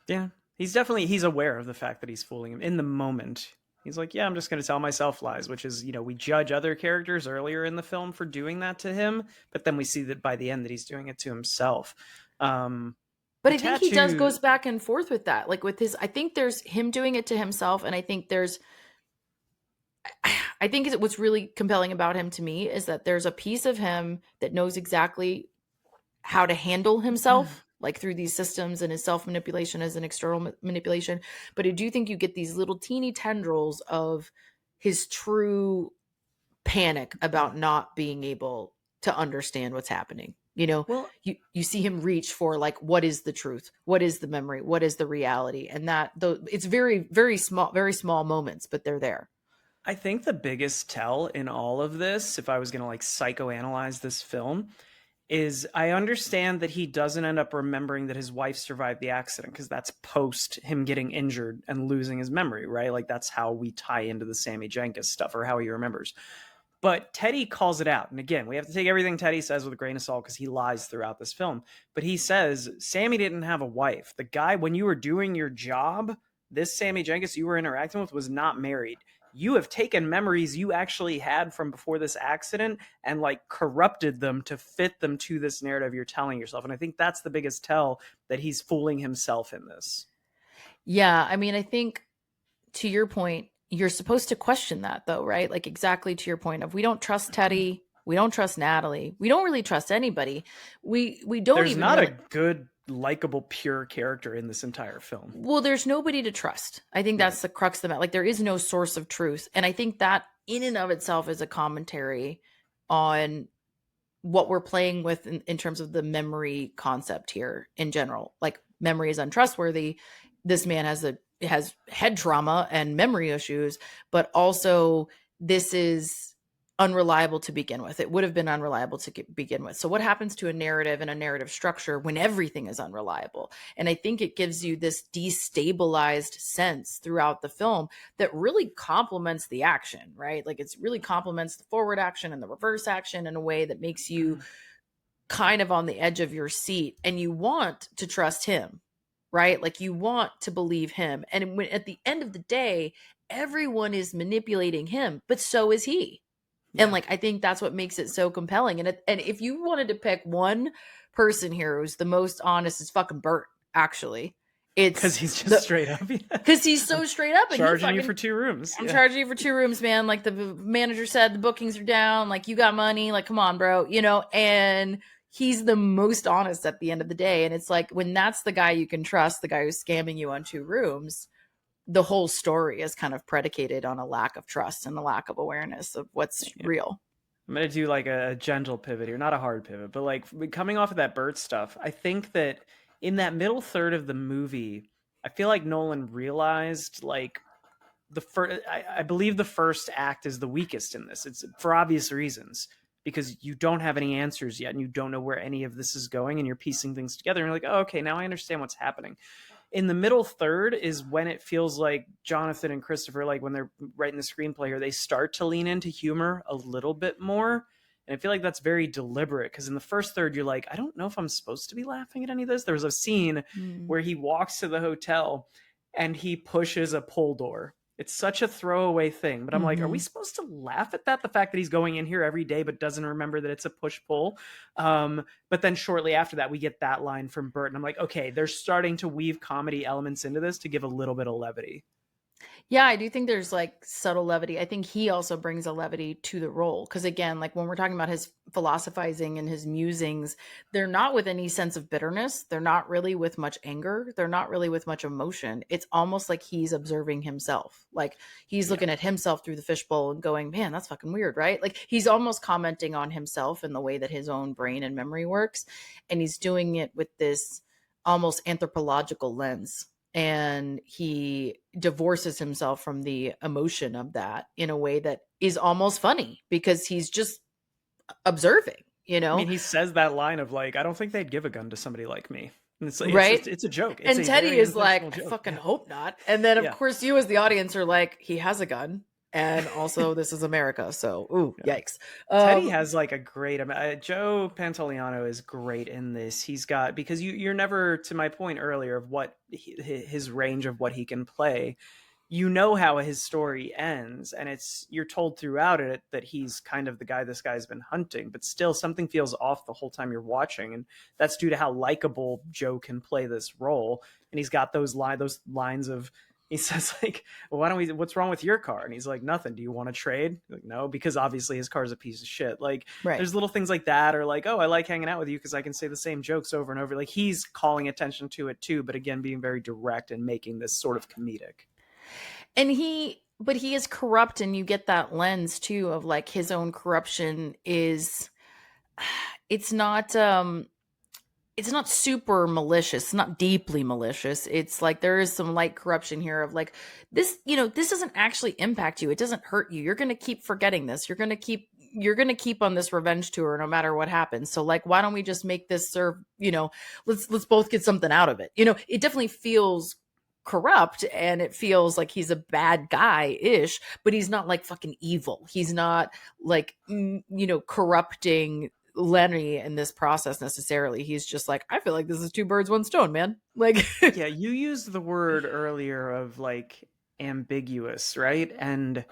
Yeah. He's aware of the fact that he's fooling him in the moment. He's like, yeah, I'm just going to tell myself lies, which is, we judge other characters earlier in the film for doing that to him. But then we see that by the end that he's doing it to himself. But I think he goes back and forth with that. Like with I think there's him doing it to himself. And I think what's really compelling about him to me is that there's a piece of him that knows exactly how to handle himself. Like through these systems and his self-manipulation as an external manipulation. But I do think you get these little teeny tendrils of his true panic about not being able to understand what's happening. You know, Well, you see him reach for like, what is the truth? What is the memory? What is the reality? And that though it's very small moments, but they're there. I think the biggest tell in all of this, if I was going to like psychoanalyze this film, is I understand that he doesn't end up remembering that his wife survived the accident because that's post him getting injured and losing his memory, right? Like that's how we tie into the Sammy Jankis stuff or how he remembers. But Teddy calls it out. And again, we have to take everything Teddy says with a grain of salt because he lies throughout this film. But he says, Sammy didn't have a wife. The guy, when you were doing your job, this Sammy Jenkins you were interacting with was not married. You have taken memories you actually had from before this accident and like corrupted them to fit them to this narrative you're telling yourself. And I think that's the biggest tell that he's fooling himself in this. Yeah. I mean, I think to your point, you're supposed to question that though, right? Like exactly to your point of we don't trust Teddy, we don't trust Natalie, we don't really trust anybody. We don't There's even not really, a good, likable, pure character in this entire film. well, there's nobody to trust. I think that's the crux of it. Like there is no source of truth. And I think that in and of itself is a commentary on what we're playing with in terms of the memory concept here in general. Like memory is untrustworthy. This man has head trauma and memory issues, but also this is unreliable to begin with. It would have been unreliable to begin with. So what happens to a narrative and a narrative structure when everything is unreliable? And I think it gives you this destabilized sense throughout the film that really complements the action, right? Like it's really complements the forward action and the reverse action in a way that makes you kind of on the edge of your seat and you want to trust him, right? Like you want to believe him. And when at the end of the day, everyone is manipulating him, but so is he. And like, I think that's what makes it so compelling. And if you wanted to pick one person here who's the most honest, is fucking Bert, actually. It's because he's just straight up. Because he's so straight up. And charging you for 2 rooms. I'm charging you for 2 rooms, man. Like the manager said, the bookings are down. Like you got money. Like, come on, bro. You know, and he's the most honest at the end of the day. And it's like, when that's the guy you can trust, the guy who's scamming you on 2 rooms, the whole story is kind of predicated on a lack of trust and a lack of awareness of what's real. I'm going to do like a gentle pivot here, not a hard pivot, but like coming off of that Bert stuff, I think that in that middle third of the movie, I feel like Nolan realized like I believe the first act is the weakest in this. It's for obvious reasons because you don't have any answers yet and you don't know where any of this is going and you're piecing things together and you're like, oh, okay, now I understand what's happening. In the middle third is when it feels like Jonathan and Christopher, like when they're writing the screenplay here, they start to lean into humor a little bit more. And I feel like that's very deliberate because in the first third, you're like, I don't know if I'm supposed to be laughing at any of this. There was a scene where he walks to the hotel and he pushes a pull door. It's such a throwaway thing, but I'm like, are we supposed to laugh at that? The fact that he's going in here every day, but doesn't remember that it's a push pull. But then shortly after that, we get that line from Bert. And I'm like, okay, they're starting to weave comedy elements into this to give a little bit of levity. Yeah, I do think there's like subtle levity. I think he also brings a levity to the role. Because again, like when we're talking about his philosophizing and his musings, they're not with any sense of bitterness. They're not really with much anger. They're not really with much emotion. It's almost like he's observing himself. Like he's looking at himself through the fishbowl and going, man, that's fucking weird, right? Like he's almost commenting on himself and the way that his own brain and memory works. And he's doing it with this almost anthropological lens. And he divorces himself from the emotion of that in a way that is almost funny because he's just observing, you know? I mean, he says that line of like, I don't think they'd give a gun to somebody like me. And it's, right? It's a joke. It's and Teddy is like, I joke. fucking hope not. And then, of course, you as the audience are like, he has a gun. And also, this is America. So, ooh, yikes. Teddy has like a great, Joe Pantoliano is great in this. He's got, because you're never, to my point earlier of what his range of what he can play, you know how his story ends. And you're told throughout it that he's kind of the guy this guy's been hunting, but still something feels off the whole time you're watching. And that's due to how likable Joe can play this role. And he's got those lines of, he says like, well, what's wrong with your car? And he's like, nothing. Do you want to trade? Like, no, because obviously his car's a piece of shit. Like there's little things like that, or like, oh, I like hanging out with you because I can say the same jokes over and over. Like he's calling attention to it too, but again, being very direct and making this sort of comedic. And he is corrupt, and you get that lens too of like his own corruption is it's not it's not super malicious. It's not deeply malicious. It's like there is some light corruption here of like this, this doesn't actually impact you. It doesn't hurt you. You're going to keep forgetting this. You're going to keep on this revenge tour no matter what happens. So like why don't we just make this serve, let's both get something out of it. It definitely feels corrupt and it feels like he's a bad guy ish, but he's not like fucking evil. He's not like corrupting Lenny in this process necessarily. He's just like, I feel like this is two birds, one stone, man. Like, Yeah, you used the word earlier of like ambiguous, right? And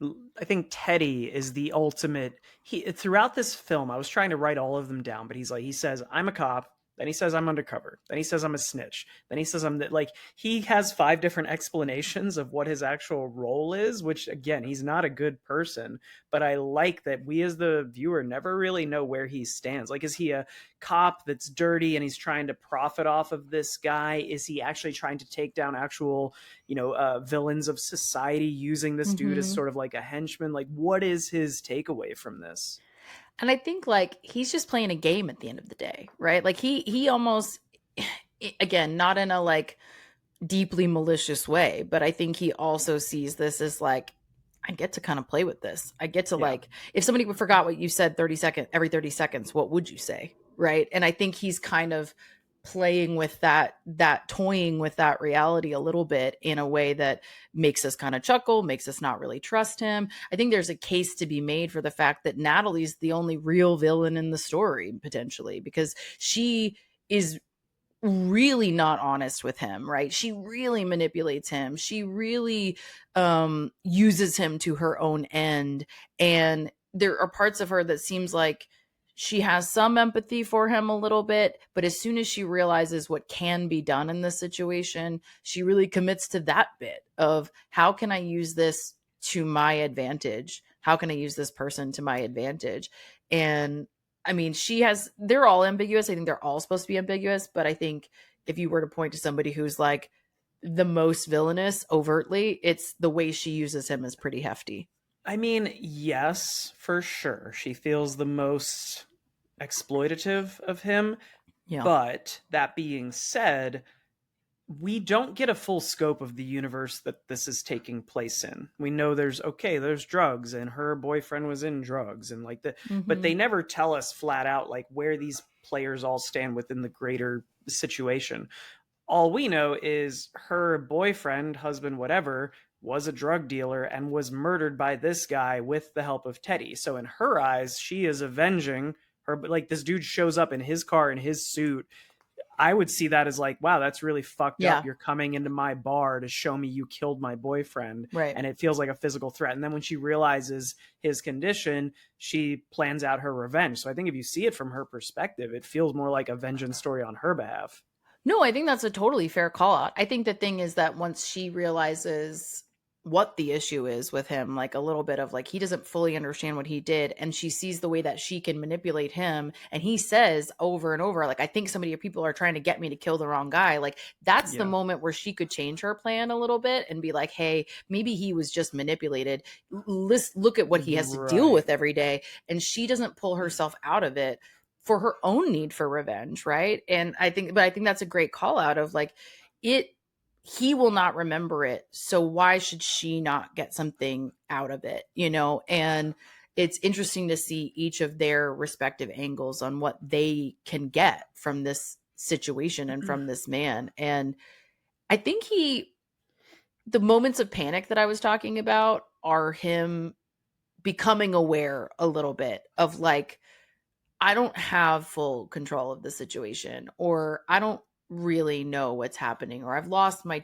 I think Teddy is the ultimate. He throughout this film, I was trying to write all of them down, but he says, I'm a cop. Then he says I'm undercover. Then he says I'm a snitch. Then he says like he has 5 different explanations of what his actual role is, which again, he's not a good person, but I like that we as the viewer never really know where he stands. Like, is he a cop that's dirty and he's trying to profit off of this guy? Is he actually trying to take down actual, villains of society using this dude as sort of like a henchman? Like, what is his takeaway from this? and I think like he's just playing a game at the end of the day, right? Like he almost, again, not in a like deeply malicious way, but I think he also sees this as like, I get to kind of play with this. I get to like, if somebody forgot what you said every 30 seconds, what would you say? Right. And I think he's kind of playing with that toying with that reality a little bit in a way that makes us kind of chuckle, makes us not really trust him. I think there's a case to be made for the fact that Natalie's the only real villain in the story, potentially, because she is really not honest with him, right? She really manipulates him. She really uses him to her own end. And there are parts of her that seems like she has some empathy for him a little bit, but as soon as she realizes what can be done in this situation, she really commits to that bit of how can I use this to my advantage? How can I use this person to my advantage? And I mean, they're all ambiguous. I think they're all supposed to be ambiguous, but I think if you were to point to somebody who's like the most villainous overtly, it's the way she uses him is pretty hefty. I mean, yes, for sure. She feels the most exploitative of him. Yeah. But that being said, we don't get a full scope of the universe that this is taking place in. We know there's drugs and her boyfriend was in drugs and like but they never tell us flat out like where these players all stand within the greater situation. All we know is her boyfriend, husband, whatever, was a drug dealer and was murdered by this guy with the help of Teddy. So in her eyes, she is avenging her. But like this dude shows up in his car in his suit. I would see that as like, wow, that's really fucked up. You're coming into my bar to show me you killed my boyfriend. Right. And it feels like a physical threat. And then when she realizes his condition, she plans out her revenge. So I think if you see it from her perspective, it feels more like a vengeance story on her behalf. No, I think that's a totally fair call out. I think the thing is that once she realizes what the issue is with him, like a little bit of like he doesn't fully understand what he did, and she sees the way that she can manipulate him, and he says over and over like, I think some of your people are trying to get me to kill the wrong guy. Like that's the moment where she could change her plan a little bit and be like, hey, maybe he was just manipulated. Let's look at what he has to deal with every day, and she doesn't pull herself out of it for her own need for revenge, right? And I think that's a great call out of like he will not remember it, so why should she not get something out of it, And it's interesting to see each of their respective angles on what they can get from this situation and from this man. And I think the moments of panic that I was talking about are him becoming aware a little bit of like, I don't have full control of the situation, or I don't really know what's happening, or I've lost my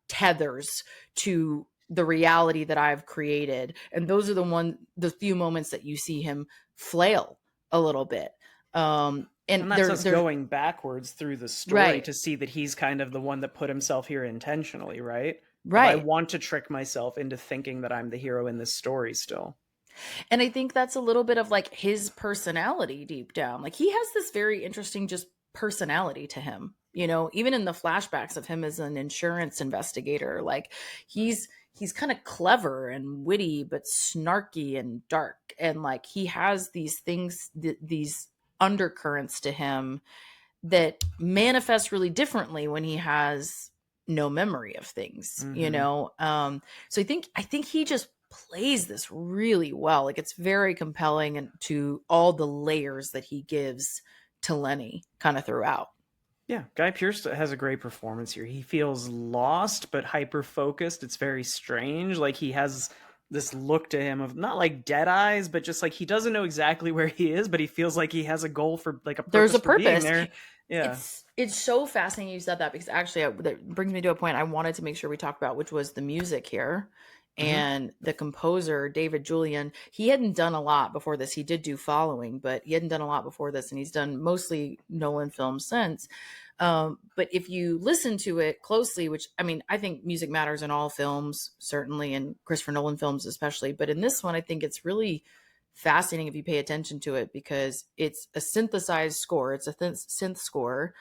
tethers to the reality that I've created. And those are the few moments that you see him flail a little bit. And that's us going backwards through the story to see that he's kind of the one that put himself here intentionally, right? Right. I want to trick myself into thinking that I'm the hero in this story still. And I think that's a little bit of like his personality deep down. Like he has this very interesting just personality to him. you know, even in the flashbacks of him as an insurance investigator, like he's kind of clever and witty but snarky and dark, and like he has these things, these undercurrents to him that manifest really differently when he has no memory of things, you Mm-hmm. know. So I think he just plays this really well. Like it's very compelling, and to all the layers that he gives to Lenny kind of throughout. Yeah, Guy Pearce has a great performance here. He feels lost but hyper focused. It's very strange. Like he has this look to him of not like dead eyes, but just like he doesn't know exactly where he is, but he feels like he has a goal for like a There's purpose a for being purpose. there. Yeah. It's so fascinating you said that, because actually that brings me to a point I wanted to make sure we talk about, which was the music here. Hmm. And the composer David Julian, he hadn't done a lot before this. He did do Following, but he hadn't done a lot before this, and he's done mostly Nolan films since. But if you listen to it closely, which I mean, I think music matters in all films, certainly in Christopher Nolan films especially, but in this one I think it's really fascinating if you pay attention to it, because it's a synthesized score. It's a synth score,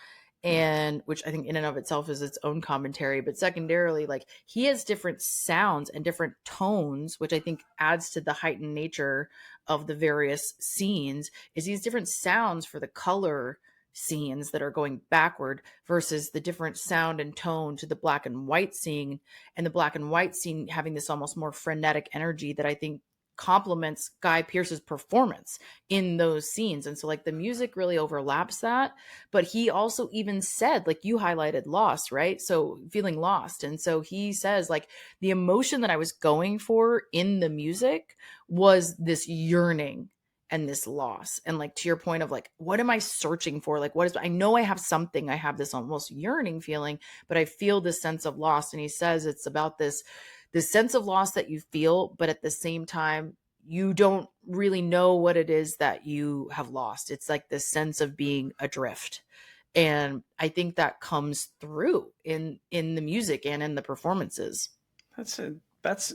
and which I think in and of itself is its own commentary. But secondarily, like he has different sounds and different tones, which I think adds to the heightened nature of the various scenes. Is these different sounds for the color scenes that are going backward versus the different sound and tone to the black and white scene, and the black and white scene having this almost more frenetic energy that I think complements Guy Pearce's performance in those scenes. And so like the music really overlaps that, but he also even said, like you highlighted loss, right? So feeling lost. And so he says like the emotion that I was going for in the music was this yearning and this loss. And like to your point of like, what am I searching for? Like, what is, I know I have something, I have this almost yearning feeling, but I feel this sense of loss. And he says it's about this sense of loss that you feel, but at the same time, you don't really know what it is that you have lost. It's like this sense of being adrift. And I think that comes through in the music and in the performances. That's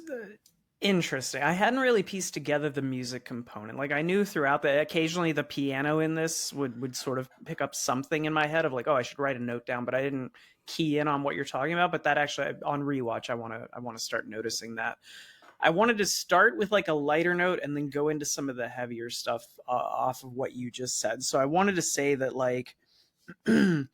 interesting. I hadn't really pieced together the music component. Like I knew throughout that occasionally the piano in this would sort of pick up something in my head of like, oh, I should write a note down, but I didn't key in on what you're talking about. But that actually on rewatch, I want to start noticing that. I wanted to start with like a lighter note and then go into some of the heavier stuff off of what you just said. So I wanted to say that like when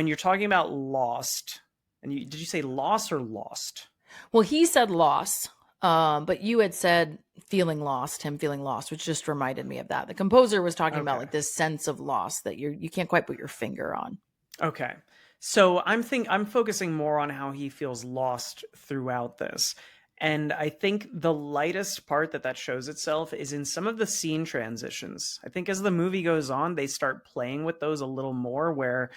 you're talking about lost, and did you say loss or lost? Well, he said loss, but you had said feeling lost, him feeling lost, which just reminded me of that. The composer was talking about Okay. like this sense of loss that you can't quite put your finger on. Okay. So I'm focusing more on how he feels lost throughout this. And I think the lightest part that shows itself is in some of the scene transitions. I think as the movie goes on, they start playing with those a little more where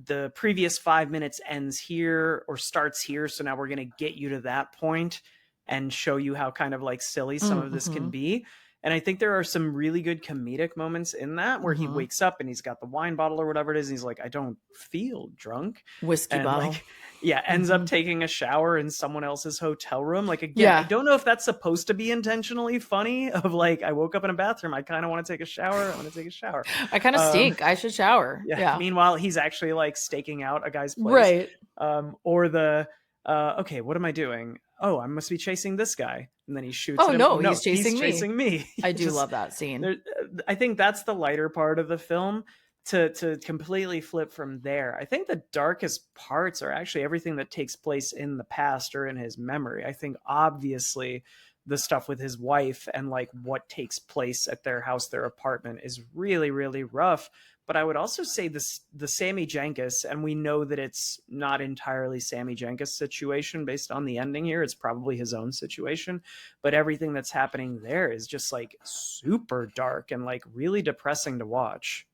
the previous 5 minutes ends here or starts here. So now we're going to get you to that point and show you how kind of like silly some of this can Mm-hmm. be. And I think there are some really good comedic moments in that where he Mm-hmm. wakes up and he's got the wine bottle or whatever it is. And he's like, I don't feel drunk. Whiskey And bottle. like, yeah, ends Mm-hmm. up taking a shower in someone else's hotel room. Like, again, I Yeah. don't know if that's supposed to be intentionally funny of like, I woke up in a bathroom. I kind of want to take a shower. I want to take a shower. I kind of Um, stink. I should shower. yeah. Yeah. Meanwhile, he's actually like staking out a guy's place. Right. Or the okay, what am I doing? Oh, I must be chasing this guy, and then he shoots Oh at him. Oh no, no, he's he's chasing me. chasing me. I do Just love that scene. there. I think that's the lighter part of the film. To completely flip from there, I think the darkest parts are actually everything that takes place in the past or in his memory. I think obviously the stuff with his wife and like what takes place at their house, their apartment, is really really rough. But I would also say this the Sammy Jankis, and we know that it's not entirely Sammy Jankis' situation based on the ending here. It's probably his own situation. But everything that's happening there is just like super dark and like really depressing to watch.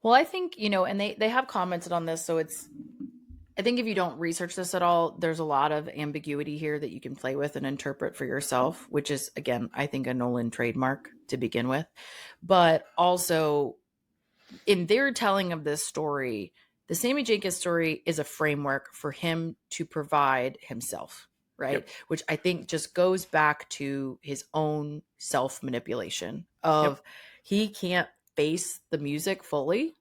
Well, I think, and they have commented on this, so I think if you don't research this at all, there's a lot of ambiguity here that you can play with and interpret for yourself, which is again, I think a Nolan trademark to begin with. But also in their telling of this story, the Sammy Jankis story is a framework for him to provide himself, right? Yep. Which I think just goes back to his own self manipulation Yep. of he can't face the music fully,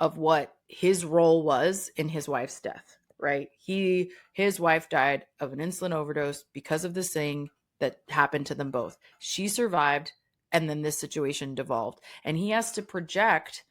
of what his role was in his wife's death, right? His wife died of an insulin overdose because of this thing that happened to them both. She survived, and then this situation devolved. And he has to project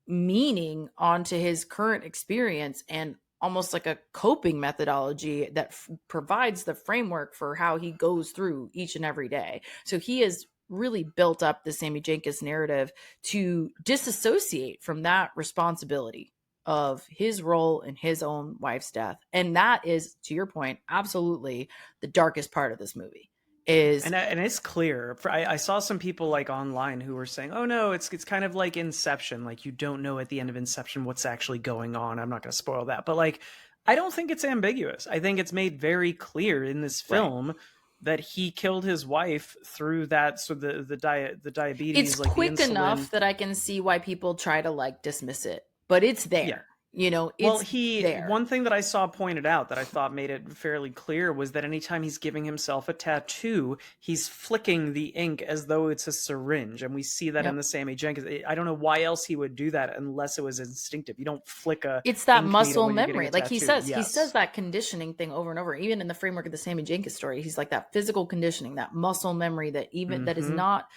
meaning onto his current experience and almost like a coping methodology that provides the framework for how he goes through each and every day. So he has really built up the Sammy Jankis narrative to disassociate from that responsibility of his role in his own wife's death. And that is, to your point, absolutely the darkest part of this movie. And it's clear. I saw some people like online who were saying, "Oh no, it's kind of like Inception. Like you don't know at the end of Inception what's actually going on." I'm not going to spoil that, but like I don't think it's ambiguous. I think it's made very clear in this film right. that he killed his wife through that. So the diabetes, It's like quick the insulin. enough that I can see why people try to like dismiss it, but it's Yeah. there. Well, It's there. one thing that I saw pointed out that I thought made it fairly clear was that anytime he's giving himself a tattoo, he's flicking the ink as though it's a syringe. And we see that in Yep. the Sammy Jenkins. I don't know why else he would do that unless it was instinctive. You don't flick a It's that ink needle muscle when you're getting memory. a Like tattoo. he says Yes. that conditioning thing over and over, even in the framework of the Sammy Jenkins story. He's like that physical conditioning, that muscle memory that even that is Mm-hmm. not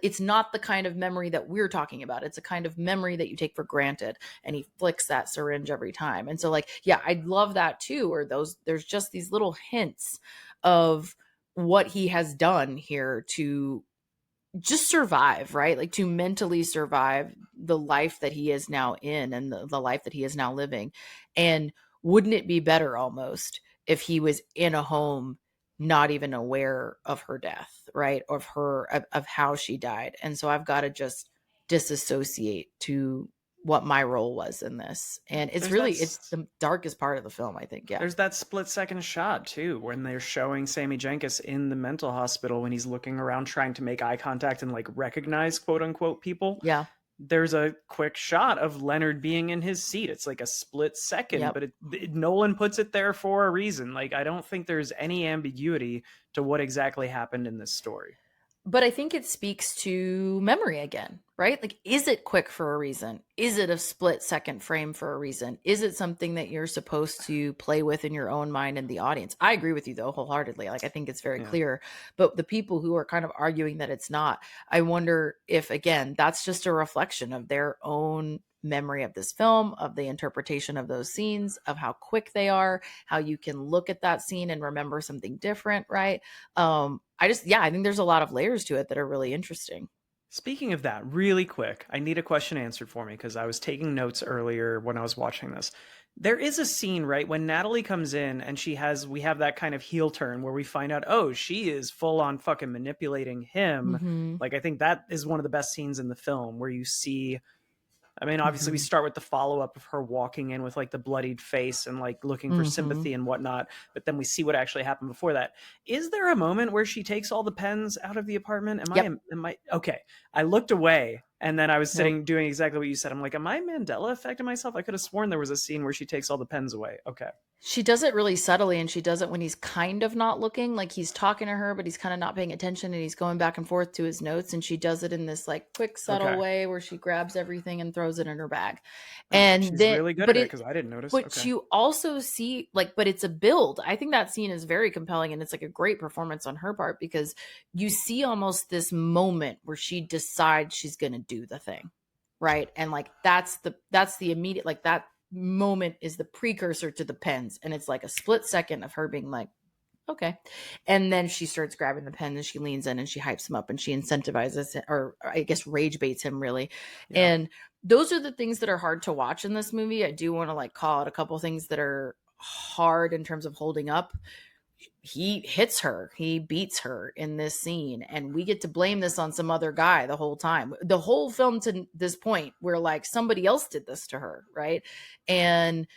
it's not the kind of memory that we're talking about. It's a kind of memory that you take for granted. And he flicks that syringe every time. And so, like, yeah, I love that too. Or there's just these little hints of what he has done here to just survive, right? Like to mentally survive the life that he is now in and the life that he is now living. And wouldn't it be better almost if he was in a home not even aware of her death, right? Of how she died. And so I've got to just disassociate to what my role was in this. And There's that. it's the darkest part of the film, I think. Yeah. There's that split-second shot too, when they're showing Sammy Jenkins in the mental hospital when he's looking around trying to make eye contact and like recognize quote unquote people. Yeah. There's a quick shot of Leonard being in his seat. It's like a split second, Yep. but Nolan puts it there for a reason. Like I don't think there's any ambiguity to what exactly happened in this story. But I think it speaks to memory again, right? Like, is it quick for a reason? Is it a split second frame for a reason? Is it something that you're supposed to play with in your own mind and the audience? I agree with you, though, wholeheartedly. Like, I think it's very Yeah. clear. But the people who are kind of arguing that it's not, I wonder if, again, that's just a reflection of their own memory of this film, of the interpretation of those scenes, of how quick they are, how you can look at that scene and remember something different, right? I think there's a lot of layers to it that are really interesting. Speaking of that, really quick, I need a question answered for me because I was taking notes earlier when I was watching this. There is a scene, right, when Natalie comes in and we have that kind of heel turn where we find out, oh, she is full on fucking manipulating him. Mm-hmm. Like, I think that is one of the best scenes in the film where you see, I mean, obviously, we Mm-hmm. start with the follow up of her walking in with like the bloodied face and like looking for Mm-hmm. sympathy and whatnot. But then we see what actually happened before that. Is there a moment where she takes all the pens out of the apartment? Yep. Am I okay? I looked away and then I was Nope. sitting doing exactly what you said. I'm like, am I Mandela affecting myself? I could have sworn there was a scene where she takes all the pens away. Okay. She does it really subtly, and she does it when he's kind of not looking, like he's talking to her, but he's kind of not paying attention, and he's going back and forth to his notes. And she does it in this like quick, subtle Okay. way where she grabs everything and throws it in her bag. Oh, And she's then, really good but at it it, because I didn't notice. but Okay. you also see like, but it's a build. I think that scene is very compelling, and it's like a great performance on her part because you see almost this moment where she decides she's going to do the thing, right? And like that's the immediate, like that moment is the precursor to the pens, and it's like a split second of her being like, okay. And then she starts grabbing the pen and she leans in and she hypes him up and she incentivizes it, or I guess rage baits him really. Yeah. And those are the things that are hard to watch in this movie. I do want to like call out a couple things that are hard in terms of holding up. He hits her, he beats her in this scene, and we get to blame this on some other guy the whole time. The whole film to this point, where like somebody else did this to her, right? And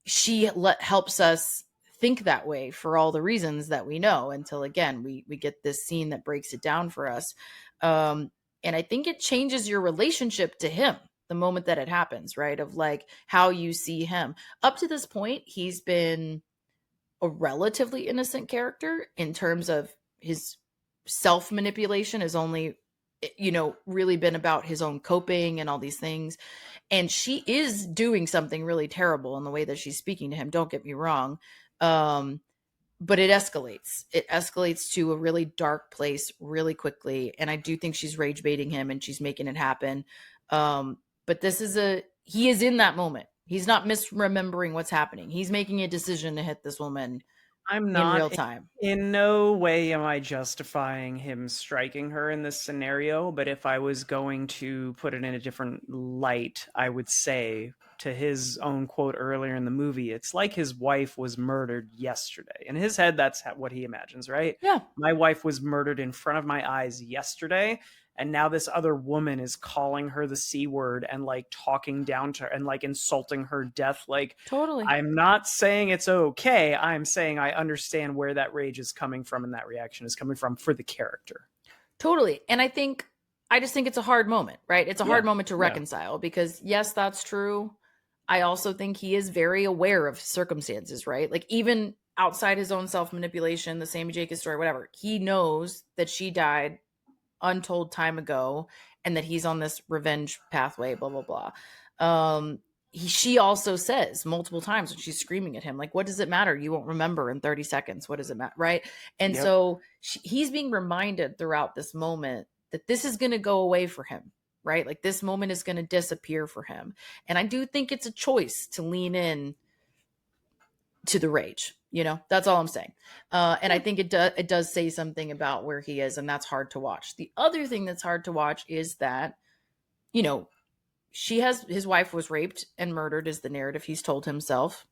she helps us think that way for all the reasons that we know until again we get this scene that breaks it down for us. And I think it changes your relationship to him the moment that it happens, right? Of like how you see him. Up to this point, he's been a relatively innocent character in terms of his self manipulation is only really been about his own coping and all these things. And she is doing something really terrible in the way that she's speaking to him. Don't get me wrong. Um, but it escalates. It escalates to a really dark place really quickly. And I do think she's rage baiting him and she's making it happen. But he is in that moment. He's not misremembering what's happening. He's making a decision to hit this woman I'm in not real time. in no way am I justifying him striking her in this scenario, but if I was going to put it in a different light, I would say, to his own quote earlier in the movie, it's like his wife was murdered yesterday. In his head, that's what he imagines, right? Yeah, My wife was murdered in front of my eyes yesterday, and now this other woman is calling her the C word and like talking down to her and like insulting her death. Like, totally. I'm not saying it's okay. I'm saying I understand where that rage is coming from and that reaction is coming from for the character. Totally. And I just think it's a hard moment, right? It's a Yeah. hard moment to Yeah. reconcile because yes, that's true. I also think he is very aware of circumstances, right? Like even outside his own self manipulation, the Sammy Jankis story, whatever, he knows that she died untold time ago and that he's on this revenge pathway, blah, blah, blah. She also says multiple times when she's screaming at him, like, what does it matter? You won't remember in 30 seconds. What does it matter? Right. And Yep. so he's being reminded throughout this moment that this is going to go away for him, right? Like this moment is going to disappear for him. And I do think it's a choice to lean in to the rage. That's all I'm saying. And I think it does say something about where he is, and that's hard to watch. The other thing that's hard to watch is that, his wife was raped and murdered is the narrative he's told himself.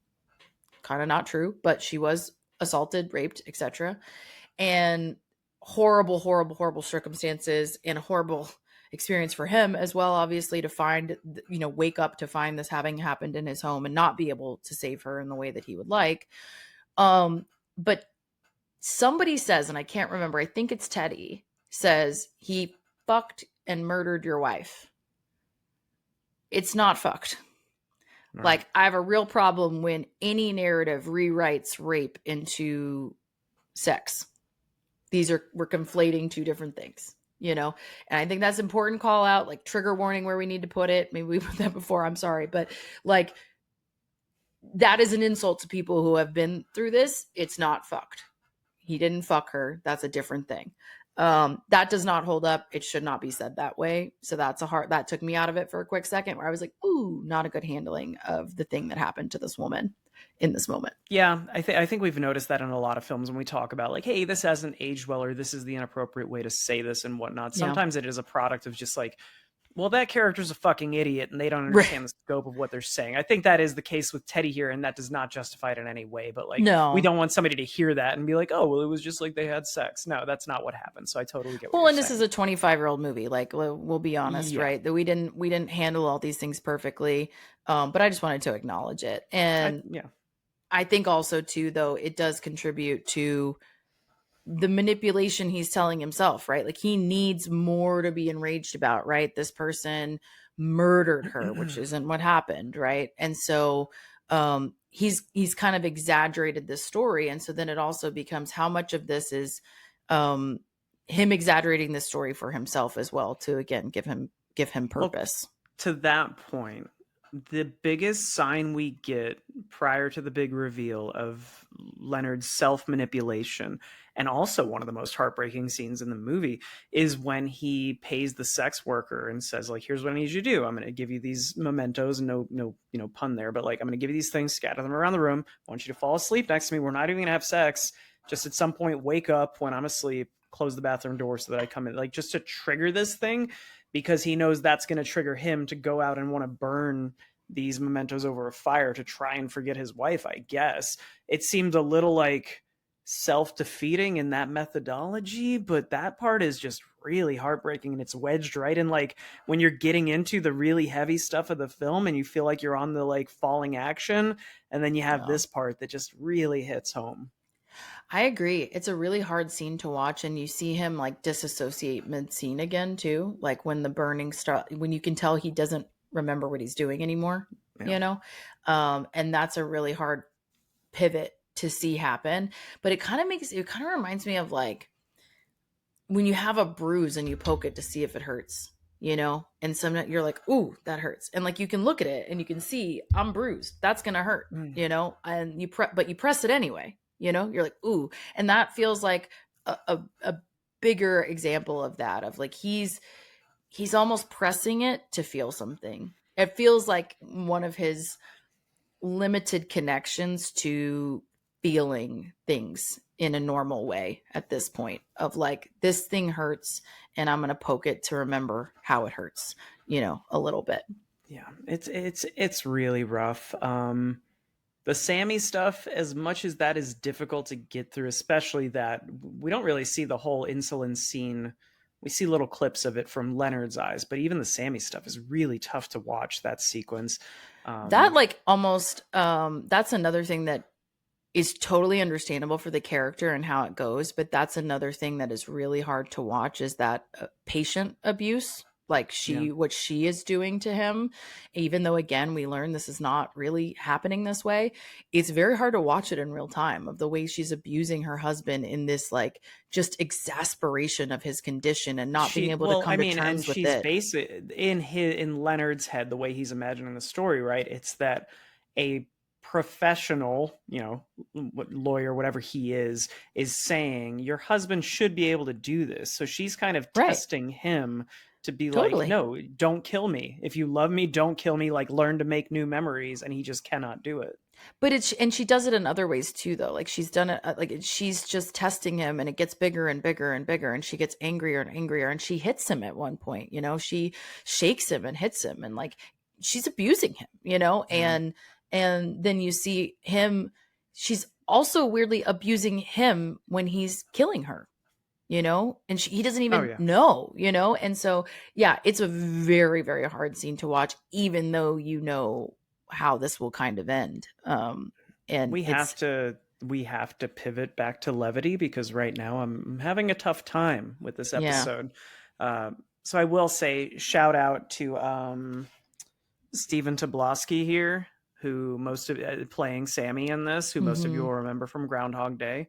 Kind of not true, but she was assaulted, raped, etc. And horrible, horrible, horrible circumstances and a horrible experience for him as well, obviously, to find, wake up to find this having happened in his home and not be able to save her in the way that he would like. But somebody says, and I can't remember, I think it's Teddy, says he fucked and murdered your wife. It's not fucked. Right. Like, I have a real problem when any narrative rewrites rape into sex. We're conflating two different things, and I think that's important call out, like trigger warning where we need to put it. Maybe we put that before, I'm sorry, but like that is an insult to people who have been through this. It's not fucked. He didn't fuck her. That's a different thing. That does not hold up. It should not be said that way. So that took me out of it for a quick second where I was like, ooh, not a good handling of the thing that happened to this woman in this moment. Yeah, I think we've noticed that in a lot of films when we talk about like, hey, this hasn't aged well, or this is the inappropriate way to say this and whatnot. Sometimes it is a product of just like, well, that character's a fucking idiot and they don't understand the scope of what they're saying. I think that is the case with Teddy here, and that does not justify it in any way. But like, No. we don't want somebody to hear that and be like, oh, well, it was just like they had sex. No, that's not what happened. So I totally get what Well, you're and saying. this is a 25-year-old movie. Like, we'll be honest, right? That we didn't handle all these things perfectly. But I just wanted to acknowledge it. And I think also too, though, it does contribute to the manipulation he's telling himself, right? Like he needs more to be enraged about, right? This person murdered her, which isn't what happened, right? And so he's kind of exaggerated this story. And so then it also becomes how much of this is him exaggerating this story for himself as well to, again, give him purpose. Well, to that point, the biggest sign we get prior to the big reveal of Leonard's self-manipulation, and also one of the most heartbreaking scenes in the movie, is when he pays the sex worker and says, like, here's what I need you to do. I'm going to give you these mementos, no pun there, but like, I'm going to give you these things, scatter them around the room. I want you to fall asleep next to me. We're not even going to have sex. Just at some point, wake up when I'm asleep, close the bathroom door so that I come in, like, just to trigger this thing, because he knows that's going to trigger him to go out and want to burn these mementos over a fire to try and forget his wife, I guess. It seemed a little like self-defeating in that methodology, but that part is just really heartbreaking, and it's wedged right in like when you're getting into the really heavy stuff of the film and you feel like you're on the like falling action, and then you have this part that just really hits home. I agree. It's a really hard scene to watch, and you see him like disassociate mid-scene again too, like when the burning stuff, when you can tell he doesn't remember what he's doing anymore, and that's a really hard pivot to see happen. But it kind of reminds me of like when you have a bruise and you poke it to see if it hurts, you know, and sometimes you're like, ooh, that hurts. And like, you can look at it and you can see I'm bruised. That's going to hurt, Mm. you know, and but you press it anyway, you know, you're like, ooh. And that feels like a bigger example of that, of like, he's almost pressing it to feel something. It feels like one of his limited connections to feeling things in a normal way at this point, of like, this thing hurts and I'm going to poke it to remember how it hurts, you know, a little bit. Yeah, it's really rough. The Sammy stuff, as much as that is difficult to get through, especially that we don't really see the whole insulin scene. We see little clips of it from Leonard's eyes, but even the Sammy stuff is really tough to watch, that sequence. That like almost that's another thing that is totally understandable for the character and how it goes, but that's another thing that is really hard to watch, is that patient abuse, like Yeah. what she is doing to him, even though again we learn this is not really happening this way. It's very hard to watch it in real time, of the way she's abusing her husband in this like just exasperation of his condition and not being able to come to And terms with she's it. basic in Leonard's head, the way he's imagining the story, right? It's that a professional, you know, lawyer, whatever he is saying your husband should be able to do this. So she's kind of Right. testing him to be like, Totally. no, don't kill me. If you love me, don't kill me. Like, learn to make new memories. And he just cannot do it. But it's, and she does it in other ways too, though. Like she's done it, she's just testing him, and it gets bigger and bigger and bigger, and she gets angrier and angrier, and she hits him at one point. You know, she shakes him and hits him, and like she's abusing him. You know, Yeah. and then you see him. She's also weirdly abusing him when he's killing her. You know, and he doesn't Oh even yeah. know. You know, and so yeah, it's a very very hard scene to watch, even though you know how this will kind of end. And we have it's, to we have to pivot back to levity, because right now I'm having a tough time with this yeah. episode. So I will say shout out to Stephen Tobolowsky here, who most of playing Sammy in this, who most of you Hmm. will remember from Groundhog Day.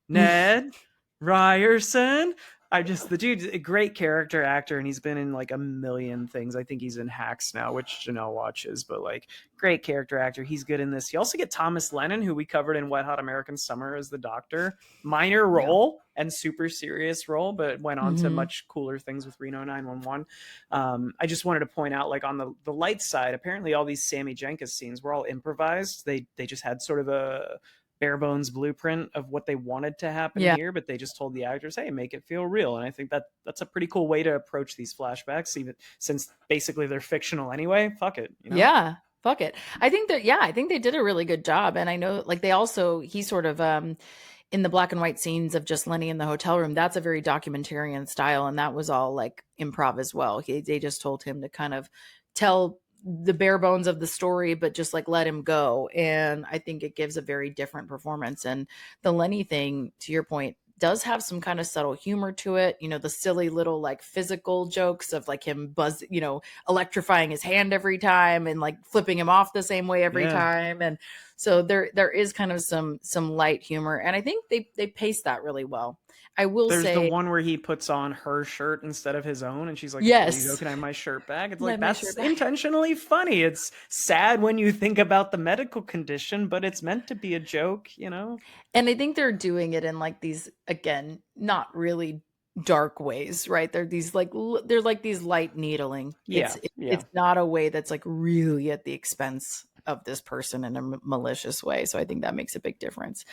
Ned Ryerson. The dude's a great character actor, and he's been in like a million things. I think he's in Hacks now, which Janelle watches, but like, great character actor. He's good in this. You also get Thomas Lennon, who we covered in Wet Hot American Summer as the Doctor. Minor Yeah. role and super serious role, but went on to Hmm. much cooler things with Reno 911. I just wanted to point out, like, on the light side, apparently all these Sammy Jankis scenes were all improvised. They just had sort of a bare bones blueprint of what they wanted to happen Yeah. here, but they just told the actors, hey, make it feel real. And I think that's a pretty cool way to approach these flashbacks, even since basically they're fictional anyway. Fuck it, you know. Yeah. Fuck it. I think that, yeah, I think they did a really good job. And I know like they also, he sort of, in the black and white scenes of just Lenny in the hotel room, that's a very documentarian style. And that was all like improv as well. They just told him to kind of tell the bare bones of the story, but just like let him go. And I think it gives a very different performance. And the Lenny thing, to your point, does have some kind of subtle humor to it. You know, the silly little like physical jokes of like him you know, electrifying his hand every time and like flipping him off the same way every Yeah. time. And so there is kind of some light humor. And I think they pace that really well. I will There's the say, one where he puts on her shirt instead of his own, and she's like, please, oh, yes, can I have my shirt back? It's like, let my that's shirt back. intentionally funny. It's sad when you think about the medical condition, but it's meant to be a joke, you know? And I think they're doing it in like these, again, not really dark ways, right? They're these like they're like these light needling. Yeah. Yeah. It's not a way that's like really at the expense of this person in a malicious way. So I think that makes a big difference.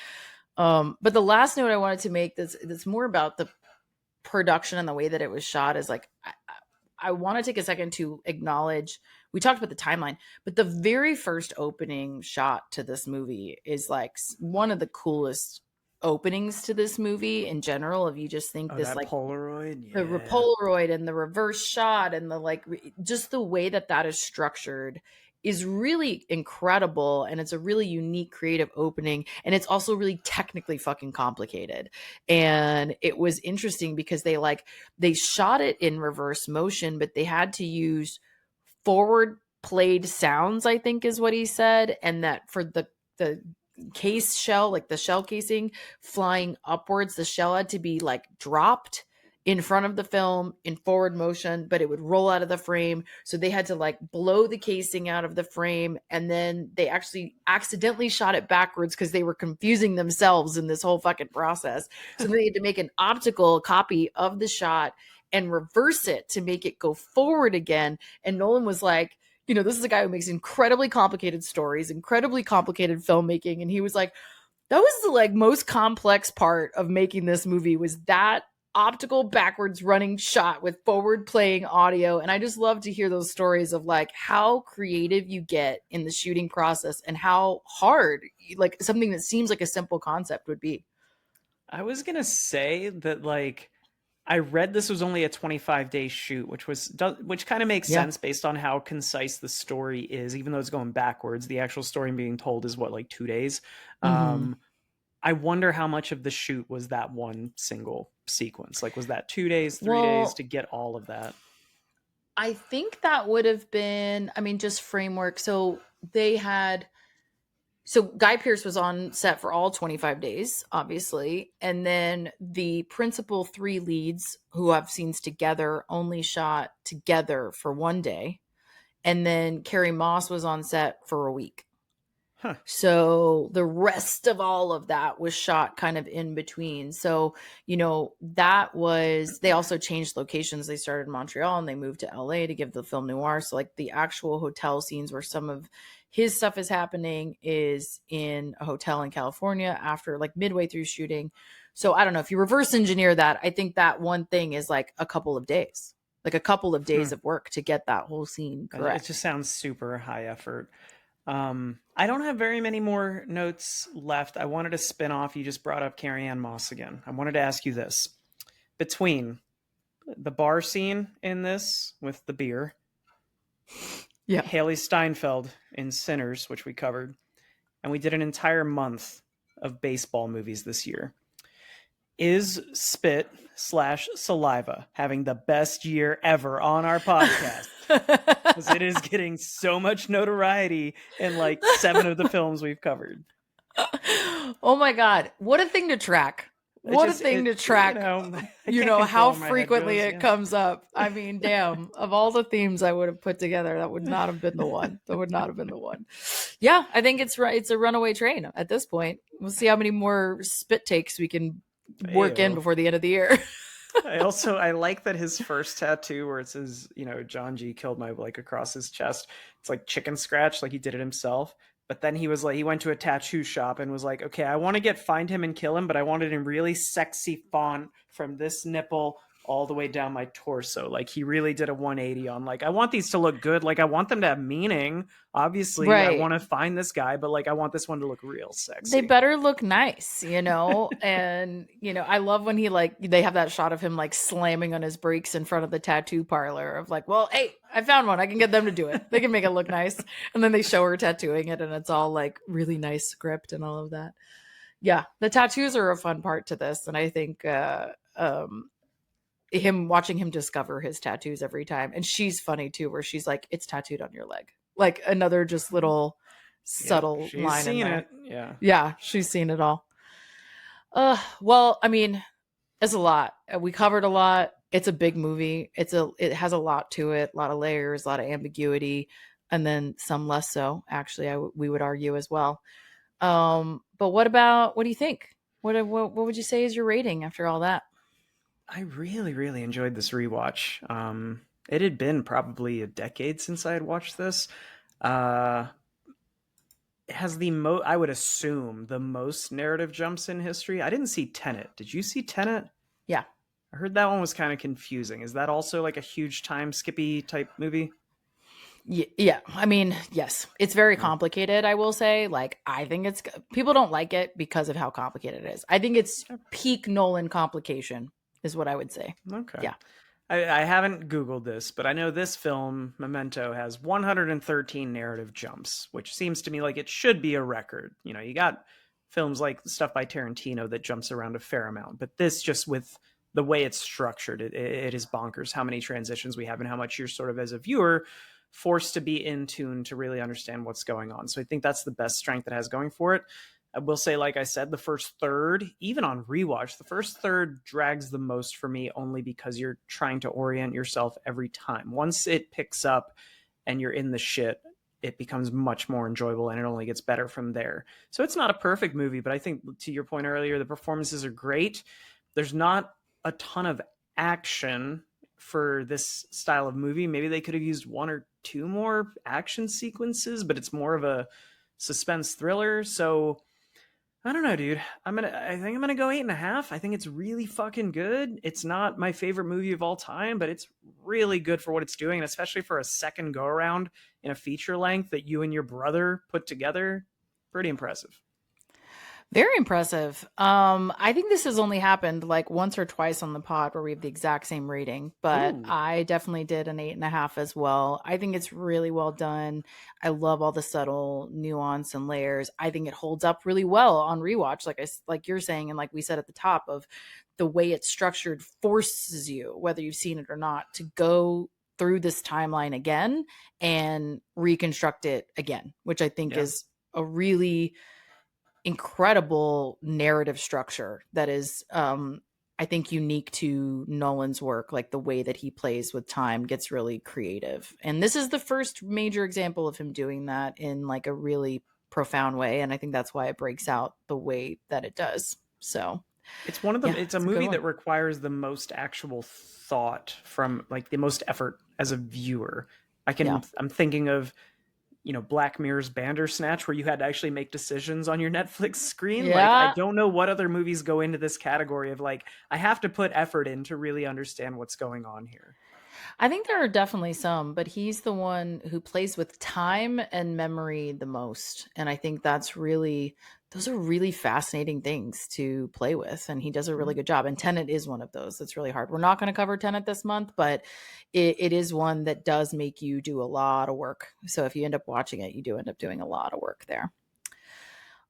But the last note I wanted to make that's more about the production and the way that it was shot is like, I want to take a second to acknowledge, we talked about the timeline, but the very first opening shot to this movie is like one of the coolest openings to this movie in general. If you just think Oh, this that like Polaroid? the Yeah. Polaroid and the reverse shot and the like, just the way that that is structured is really incredible, and it's a really unique creative opening, and it's also really technically fucking complicated. And it was interesting because they shot it in reverse motion, but they had to use forward played sounds, I think is what he said, and that for the case shell, like the shell casing flying upwards, the shell had to be like dropped in front of the film in forward motion, but it would roll out of the frame. So they had to like blow the casing out of the frame. And then they actually accidentally shot it backwards because they were confusing themselves in this whole fucking process. So they had to make an optical copy of the shot and reverse it to make it go forward again. And Nolan was like, you know, this is a guy who makes incredibly complicated stories, incredibly complicated filmmaking. And he was like, that was the like most complex part of making this movie was that optical backwards running shot with forward playing audio. And I just love to hear those stories of like how creative you get in the shooting process and how hard like something that seems like a simple concept would be. I was gonna say that like I read this was only a 25-day shoot, which kind of makes sense based on how concise the story is, even though it's going backwards. The actual story being told is what, like 2 days. Mm-hmm. I wonder how much of the shoot was that one single sequence. Like, was that 2 days, 3 days to get all of that? I think that would have been, I mean, just framework. So Guy Pearce was on set for all 25 days, obviously. And then the principal 3 leads who have scenes together only shot together for 1 day. And then Carrie Moss was on set for a week. Huh. So the rest of all of that was shot kind of in between. So, you know, they also changed locations. They started in Montreal and they moved to LA to give the film noir. So like the actual hotel scenes where some of his stuff is happening is in a hotel in California after like midway through shooting. So I don't know if you reverse engineer that, I think that one thing is like a couple of days of work to get that whole scene correct. It just sounds super high effort. I don't have very many more notes left. I wanted to spin off. You just brought up Carrie-Anne Moss again. I wanted to ask you this. Between the bar scene in this with the beer, Haley Steinfeld in Sinners, which we covered, and we did an entire month of baseball movies this year. Is spit/saliva having the best year ever on our podcast? Because it is getting so much notoriety in like 7 of the films we've covered. Oh my God. What a thing to track. You know how frequently it comes up. I mean, damn, of all the themes I would have put together, that would not have been the one. Yeah, I think it's a runaway train at this point. We'll see how many more spit takes we can work in before the end of the year. I like that his first tattoo where it says, you know, John G killed my like across his chest. It's like chicken scratch, like he did it himself. But then he went to a tattoo shop and was like, okay, I want to find him and kill him, but I want it in really sexy font from this nipple all the way down my torso. Like he really did a 180 on like, I want these to look good. Like I want them to have meaning. Obviously, right. I want to find this guy, but like I want this one to look real sexy. They better look nice, you know? And, you know, I love when they have that shot of him like slamming on his brakes in front of the tattoo parlor of like, well, hey, I found one. I can get them to do it. They can make it look nice. And then they show her tattooing it and it's all like really nice script and all of that. Yeah. The tattoos are a fun part to this. And I think, watching him discover his tattoos every time. And she's funny too, where she's like, it's tattooed on your leg. Like another just little subtle line in there. Yeah, she's seen it all. Well, I mean, it's a lot. We covered a lot. It's a big movie. It has a lot to it, a lot of layers, a lot of ambiguity, and then some less so. Actually, we would argue as well. But what do you think? What would you say is your rating after all that? I really, really enjoyed this rewatch. It had been probably a decade since I had watched this. It has I would assume, the most narrative jumps in history. I didn't see Tenet. Did you see Tenet? Yeah. I heard that one was kind of confusing. Is that also like a huge time skippy type movie? Yeah. I mean, yes, it's very complicated. I will say, like, I think people don't like it because of how complicated it is. I think it's peak Nolan complication is what I would say. Okay. Yeah. I haven't Googled this, but I know this film, Memento, has 113 narrative jumps, which seems to me like it should be a record. You know, you got films like stuff by Tarantino that jumps around a fair amount, but this, just with the way it's structured, it is bonkers how many transitions we have and how much you're sort of, as a viewer, forced to be in tune to really understand what's going on. So I think that's the best strength it has going for it. I will say, like I said, the first third, even on rewatch, the first third drags the most for me only because you're trying to orient yourself every time. Once it picks up and you're in the shit, it becomes much more enjoyable and it only gets better from there. So it's not a perfect movie, but I think to your point earlier, the performances are great. There's not a ton of action for this style of movie. Maybe they could have used one or two more action sequences, but it's more of a suspense thriller. So I don't know, dude. I think I'm gonna go 8.5. I think it's really fucking good. It's not my favorite movie of all time, but it's really good for what it's doing, and especially for a second go around in a feature length that you and your brother put together. Pretty impressive. Very impressive. I think this has only happened like once or twice on the pod where we have the exact same rating, but Ooh. I definitely did an 8.5 as well. I think it's really well done. I love all the subtle nuance and layers. I think it holds up really well on rewatch, like you're saying, and like we said at the top, of the way it's structured forces you, whether you've seen it or not, to go through this timeline again and reconstruct it again, which I think is a really incredible narrative structure that is I think unique to Nolan's work. Like the way that he plays with time gets really creative, and this is the first major example of him doing that in like a really profound way, and I think that's why it breaks out the way that it does. So it's one of the it's a movie that requires the most actual thought from, like, the most effort as a viewer. I'm thinking of, you know, Black Mirror's Bandersnatch, where you had to actually make decisions on your Netflix screen. Like, I don't know what other movies go into this category of, like, I have to put effort in to really understand what's going on here. I think there are definitely some, but he's the one who plays with time and memory the most. And I think those are really fascinating things to play with. And he does a really good job. And Tenet is one of those that's really hard. We're not going to cover Tenet this month, but it is one that does make you do a lot of work. So if you end up watching it, you do end up doing a lot of work there.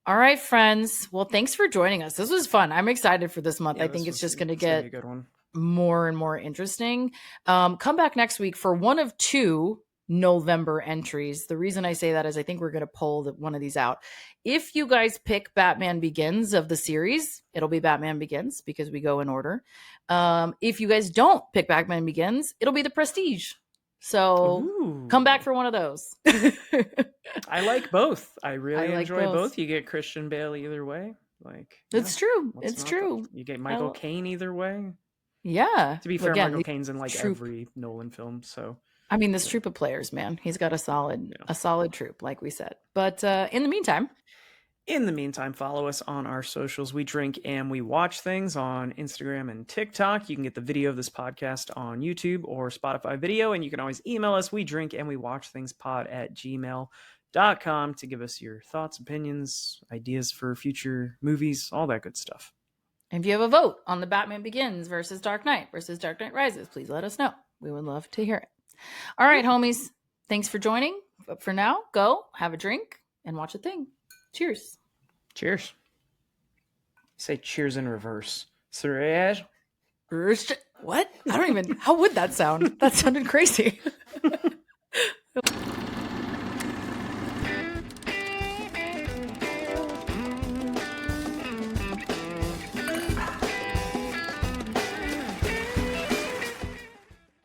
All right, friends. Well, thanks for joining us. This was fun. I'm excited for this month. I think it's just going to get a good one. More and more interesting. Come back next week for one of two Nol-vember entries. The reason I say that is I think we're going to pull one of these out. If you guys pick Batman Begins of the series, it'll be Batman Begins because we go in order. If you guys don't pick Batman Begins, it'll be The Prestige. So come back for one of those. I like both. I really enjoy both. You get Christian Bale either way. Like, it's true. It's true. You get Michael Caine either way. Yeah. To be fair, Michael Caine's in like every Nolan film, so I mean, this troop of players, man, he's got a solid troop, like we said. But in the meantime, follow us on our socials. We drink and we watch things on Instagram and TikTok. You can get the video of this podcast on YouTube or Spotify video, and you can always email us, we drink and we watch things pod@gmail.com, to give us your thoughts, opinions, ideas for future movies, all that good stuff. If you have a vote on the Batman Begins versus Dark Knight versus Dark Knight Rises, please let us know. We would love to hear it. All right, homies. Thanks for joining. But for now, go have a drink and watch a thing. Cheers. Cheers. Say cheers in reverse. Cheers. What? I don't even. How would that sound? That sounded crazy.